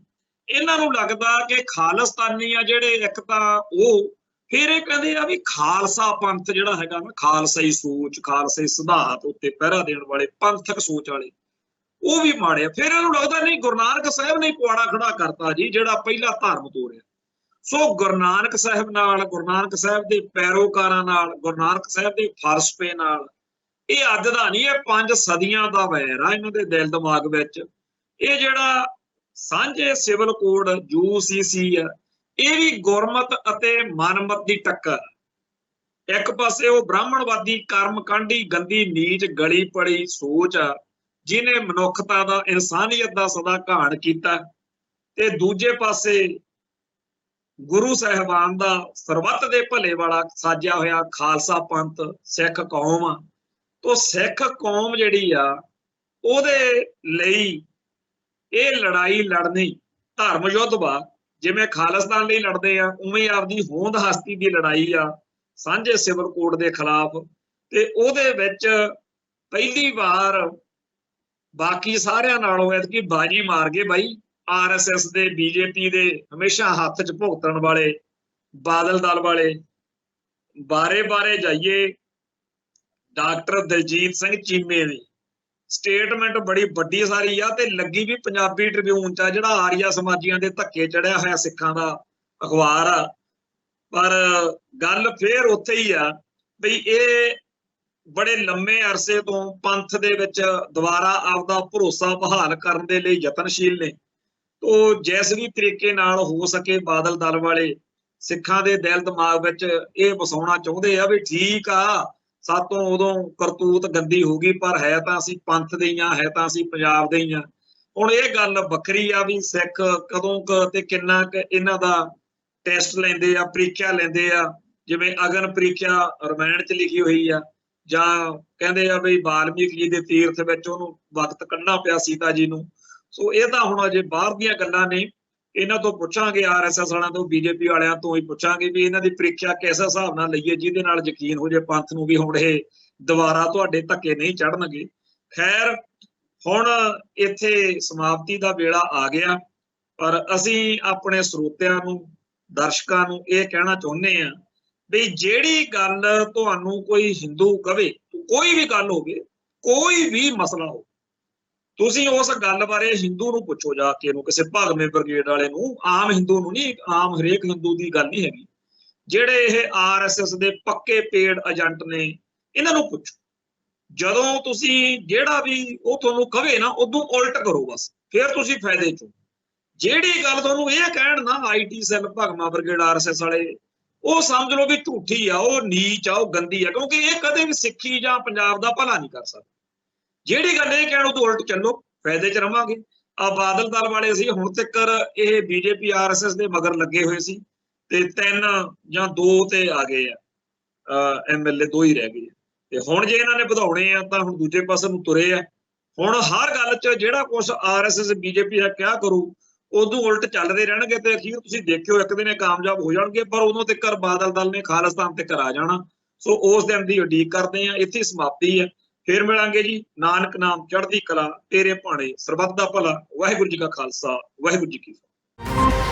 ਇਹਨਾਂ ਨੂੰ ਲੱਗਦਾ ਕਿ ਖਾਲਿਸਤਾਨੀ ਆ ਜਿਹੜੇ ਇੱਕ ਤਾਂ ਉਹ, ਫਿਰ ਇਹ ਕਹਿੰਦੇ ਆ ਵੀ ਖਾਲਸਾ ਪੰਥ ਜਿਹੜਾ ਹੈਗਾ ਨਾ, ਖਾਲਸਾਈ ਸੋਚ, ਖਾਲਸਾਈ ਸਿਧਾਂਤ ਉੱਤੇ ਪਹਿਰਾ ਦੇਣ ਵਾਲੇ, ਪੰਥਕ ਸੋਚ ਵਾਲੇ, ਉਹ ਵੀ ਮਾੜੇ ਆ। ਫਿਰ ਇਹਨੂੰ ਲੱਗਦਾ ਨਹੀਂ, ਗੁਰੂ ਨਾਨਕ ਸਾਹਿਬ ਨੇ ਪੁਆੜਾ ਖੜਾ ਕਰਤਾ ਜੀ, ਜਿਹੜਾ ਪਹਿਲਾ ਧਰਮ ਤੋੜਿਆ। ਸੋ ਗੁਰੂ ਨਾਨਕ ਸਾਹਿਬ ਨਾਲ, ਗੁਰੂ ਨਾਨਕ ਸਾਹਿਬ ਦੇ ਪੈਰੋਕਾਰਾਂ ਨਾਲ, ਗੁਰੂ ਨਾਨਕ ਸਾਹਿਬ ਦੇ ਫਲਸਫੇ ਨਾਲ ਇਹ ਅੱਜ ਦਾ ਨਹੀਂ, ਇਹ 5 ਸਦੀਆਂ ਦਾ ਵੈਰ ਆ ਇਹਨਾਂ ਦੇ ਦਿਲ ਦਿਮਾਗ ਵਿੱਚ। ਇਹ ਜਿਹੜਾ ਸਾਂਝੇ ਸਿਵਲ ਕੋਡ UCC ਆ, ਇਹ ਵੀ ਗੁਰਮਤ ਅਤੇ ਮਨਮਤ ਦੀ ਟੱਕਰ। ਇੱਕ ਪਾਸੇ ਉਹ ਬ੍ਰਾਹਮਣਵਾਦੀ ਕਰਮਕਾਂਡੀ ਗੰਦੀ ਨੀਚ ਗਲੀ ਪੜੀ ਸੋਚ ਆ ਜਿਹਨੇ ਮਨੁੱਖਤਾ ਦਾ, ਇਨਸਾਨੀਅਤ ਦਾ ਸਦਾ ਘਾਣ ਕੀਤਾ, ਤੇ ਦੂਜੇ ਪਾਸੇ ਗੁਰੂ ਸਾਹਿਬਾਨ ਦਾ ਸਰਬੱਤ ਦੇ ਭਲੇ ਵਾਲਾ ਸਾਜਿਆ ਹੋਇਆ ਖਾਲਸਾ ਪੰਥ, ਸਿੱਖ ਕੌਮ ਆ। ਤੋ ਸਿੱਖ ਕੌਮ ਜਿਹੜੀ ਆ, ਉਹਦੇ ਲਈ ਇਹ ਲੜਾਈ ਲੜਨੀ ਧਰਮ ਯੁੱਧ ਵਾ। ਜਿਵੇਂ ਖਾਲਿਸਤਾਨ ਲਈ ਲੜਦੇ ਆ, ਉਵੇਂ ਆਪਦੀ ਹੋਂਦ ਹਸਤੀ ਦੀ ਲੜਾਈ ਆ ਸਾਂਝੇ ਸਿਵਲ ਕੋਡ ਦੇ ਖਿਲਾਫ। ਤੇ ਉਹਦੇ ਵਿੱਚ ਪਹਿਲੀ ਵਾਰ ਬਾਕੀ ਸਾਰਿਆਂ ਨਾਲੋਂ ਐਤਕੀ ਬਾਜੀ ਮਾਰ ਗਏ ਬਾਈ। RSS ਦੇ, BJP ਦੇ ਹਮੇਸ਼ਾ ਹੱਥ 'ਚ ਭੁਗਤਣ ਵਾਲੇ ਬਾਦਲ ਦਲ ਵਾਲੇ। ਬਾਰੇ ਜਾਈਏ, ਡਾਕਟਰ ਦਲਜੀਤ ਸਿੰਘ ਚੀਮੇ ਦੀ ਸਟੇਟਮੈਂਟ ਬੜੀ ਵੱਡੀ ਸਾਰੀ ਆ, ਤੇ ਲੱਗੀ ਵੀ ਪੰਜਾਬੀ ਟ੍ਰਿਬਿਊਨ 'ਚ ਆ, ਜਿਹੜਾ ਆਰੀਆ ਸਮਾਜੀਆਂ ਦੇ ਧੱਕੇ ਚੜਿਆ ਹੋਇਆ ਸਿੱਖਾਂ ਦਾ ਅਖਬਾਰ ਆ। ਪਰ ਗੱਲ ਫੇਰ ਉੱਥੇ ਹੀ ਆ ਬਈ ਇਹ ਬੜੇ ਲੰਮੇ ਅਰਸੇ ਤੋਂ ਪੰਥ ਦੇ ਵਿੱਚ ਦੁਬਾਰਾ ਆਪਦਾ ਭਰੋਸਾ ਬਹਾਲ ਕਰਨ ਦੇ ਲਈ ਯਤਨਸ਼ੀਲ ਨੇ। ਤੋ ਜਿਸ ਵੀ ਤਰੀਕੇ ਨਾਲ ਹੋ ਸਕੇ ਬਾਦਲ ਦਲ ਵਾਲੇ ਸਿੱਖਾਂ ਦੇ ਦਿਲ ਦਿਮਾਗ ਵਿੱਚ ਇਹ ਵਸਾਉਣਾ ਚਾਹੁੰਦੇ ਆ ਵੀ ਠੀਕ ਆ, ਸਾਤੋਂ ਉਦੋਂ ਕਰਤੂਤ ਗੰਦੀ ਹੋ ਗਈ, ਪਰ ਹੈ ਤਾਂ ਅਸੀਂ ਪੰਥ ਦੇ ਹੀ ਆ, ਹੈ ਤਾਂ ਅਸੀਂ ਪੰਜਾਬ ਦੇ ਹੀ ਆ। ਹੁਣ ਇਹ ਗੱਲ ਵੱਖਰੀ ਆ ਵੀ ਸਿੱਖ ਕਦੋਂ ਕੁ ਤੇ ਕਿੰਨਾ ਕੁ ਇਹਨਾਂ ਦਾ ਟੈਸਟ ਲੈਂਦੇ ਆ, ਪ੍ਰੀਖਿਆ ਲੈਂਦੇ ਆ। ਜਿਵੇਂ ਅਗਨ ਪ੍ਰੀਖਿਆ ਰਮਾਇਣ 'ਚ ਲਿਖੀ ਹੋਈ ਆ, ਜਾਂ ਕਹਿੰਦੇ ਆ ਵੀ ਵਾਲਮੀਕ ਜੀ ਦੇ ਤੀਰਥ ਵਿੱਚ ਉਹਨੂੰ ਵਕਤ ਕੱਢਣਾ ਪਿਆ ਸੀਤਾ ਜੀ ਨੂੰ। ਸੋ ਇਹ ਤਾਂ ਹੁਣ ਅਜੇ ਬਾਹਰ ਦੀਆਂ ਗੱਲਾਂ ਨੇ, ਇਹਨਾਂ ਤੋਂ ਪੁੱਛਾਂਗੇ, RSS ਵਾਲਿਆਂ ਤੋਂ, BJP ਵਾਲਿਆਂ ਤੋਂ ਹੀ ਪੁੱਛਾਂਗੇ ਵੀ ਇਹਨਾਂ ਦੀ ਪ੍ਰੀਖਿਆ ਕਿਸ ਹਿਸਾਬ ਨਾਲ ਲਈਏ ਜਿਹਦੇ ਨਾਲ ਯਕੀਨ ਹੋ ਜਾਏ ਪੰਥ ਨੂੰ ਵੀ ਹੁਣ ਇਹ ਦੁਬਾਰਾ ਤੁਹਾਡੇ ਧੱਕੇ ਨਹੀਂ ਚੜਨਗੇ। ਖੈਰ, ਹੁਣ ਇੱਥੇ ਸਮਾਪਤੀ ਦਾ ਵੇਲਾ ਆ ਗਿਆ, ਪਰ ਅਸੀਂ ਆਪਣੇ ਸਰੋਤਿਆਂ ਨੂੰ, ਦਰਸ਼ਕਾਂ ਨੂੰ ਇਹ ਕਹਿਣਾ ਚਾਹੁੰਦੇ ਆ ਵੀ ਜਿਹੜੀ ਗੱਲ ਤੁਹਾਨੂੰ ਕੋਈ ਹਿੰਦੂ ਕਵੇ, ਕੋਈ ਵੀ ਗੱਲ ਹੋਵੇ, ਕੋਈ ਵੀ ਮਸਲਾ ਹੋ, ਤੁਸੀਂ ਉਸ ਗੱਲ ਬਾਰੇ ਹਿੰਦੂ ਨੂੰ ਪੁੱਛੋ ਜਾ ਕੇ, ਇਹਨੂੰ ਕਿਸੇ ਭਗਵੇਂ ਬ੍ਰਿਗੇਡ ਵਾਲੇ ਨੂੰ, ਆਮ ਹਿੰਦੂ ਨੂੰ ਨਹੀਂ। ਆਮ ਹਰੇਕ ਹਿੰਦੂ ਦੀ ਗੱਲ ਨਹੀਂ ਹੈਗੀ। ਜਿਹੜੇ ਇਹ RSS ਦੇ ਪੱਕੇ ਪੇਡ ਏਜੰਟ ਨੇ, ਇਹਨਾਂ ਨੂੰ ਪੁੱਛੋ। ਜਦੋਂ ਤੁਸੀਂ ਜਿਹੜਾ ਵੀ ਉਹ ਤੁਹਾਨੂੰ ਕਵੇ ਨਾ, ਉਦੋਂ ਉਲਟ ਕਰੋ ਬਸ, ਫਿਰ ਤੁਸੀਂ ਫਾਇਦੇ ਚੋਂ। ਜਿਹੜੀ ਗੱਲ ਤੁਹਾਨੂੰ ਇਹ ਕਹਿਣ ਨਾ IT ਸੈੱਲ, ਭਗਵਾਂ ਬ੍ਰਿਗੇਡ, RSS ਵਾਲੇ, ਉਹ ਸਮਝ ਲਓ ਵੀ ਝੂਠੀ ਆ, ਉਹ ਨੀਚ ਆ, ਉਹ ਗੰਦੀ ਆ, ਕਿਉਂਕਿ ਇਹ ਕਦੇ ਵੀ ਸਿੱਖੀ ਜਾਂ ਪੰਜਾਬ ਦਾ ਭਲਾ ਨਹੀਂ ਕਰ ਸਕਦਾ। ਜਿਹੜੀ ਗੱਲ ਇਹ ਕਹਿਣ, ਉਦੋਂ ਉਲਟ ਚੱਲੋ, ਫਾਇਦੇ 'ਚ ਰਵਾਂਗੇ। ਆ ਬਾਦਲ ਦਲ ਵਾਲੇ ਸੀ ਹੁਣ ਤੱਕ ਇਹ BJP RSS ਦੇ ਮਗਰ ਲੱਗੇ ਹੋਏ ਸੀ, ਤੇ 3 ਜਾਂ 2 ਤੇ ਆ ਗਏ ਆ, MLA 2 ਹੀ ਰਹਿ ਗਏ। ਤੇ ਹੁਣ ਜੇ ਇਹਨਾਂ ਨੇ ਵਧਾਉਣੇ ਆ ਤਾਂ ਹੁਣ ਦੂਜੇ ਪਾਸੇ ਨੂੰ ਤੁਰੇ ਆ। ਹੁਣ ਹਰ ਗੱਲ 'ਚ ਜਿਹੜਾ ਕੁਛ RSS BJP ਦਾ ਕਿਹਾ ਕਰੂ, ਉਦੋਂ ਉਲਟ ਚੱਲਦੇ ਰਹਿਣਗੇ, ਤੇ ਅਖੀਰ ਤੁਸੀਂ ਦੇਖਿਓ ਇੱਕ ਦਿਨ ਇਹ ਕਾਮਯਾਬ ਹੋ ਜਾਣਗੇ। ਪਰ ਉਦੋਂ ਤੱਕ ਬਾਦਲ ਦਲ ਨੇ ਖਾਲਿਸਤਾਨ ਤੱਕ ਆ ਜਾਣਾ। ਸੋ ਉਸ ਦਿਨ ਦੀ ਉਡੀਕ ਕਰਦੇ ਆ। ਇੱਥੇ ਸਮਾਪਤੀ ਹੈ, ਫਿਰ ਮਿਲਾਂਗੇ ਜੀ। ਨਾਨਕ ਨਾਮ ਚੜ੍ਹਦੀ ਕਲਾ, ਤੇਰੇ ਭਾਣੇ ਸਰਬੱਤ ਦਾ ਭਲਾ। ਵਾਹਿਗੁਰੂ ਜੀ ਕਾ ਖਾਲਸਾ, ਵਾਹਿਗੁਰੂ ਜੀ ਕੀ ਫਤਿਹ।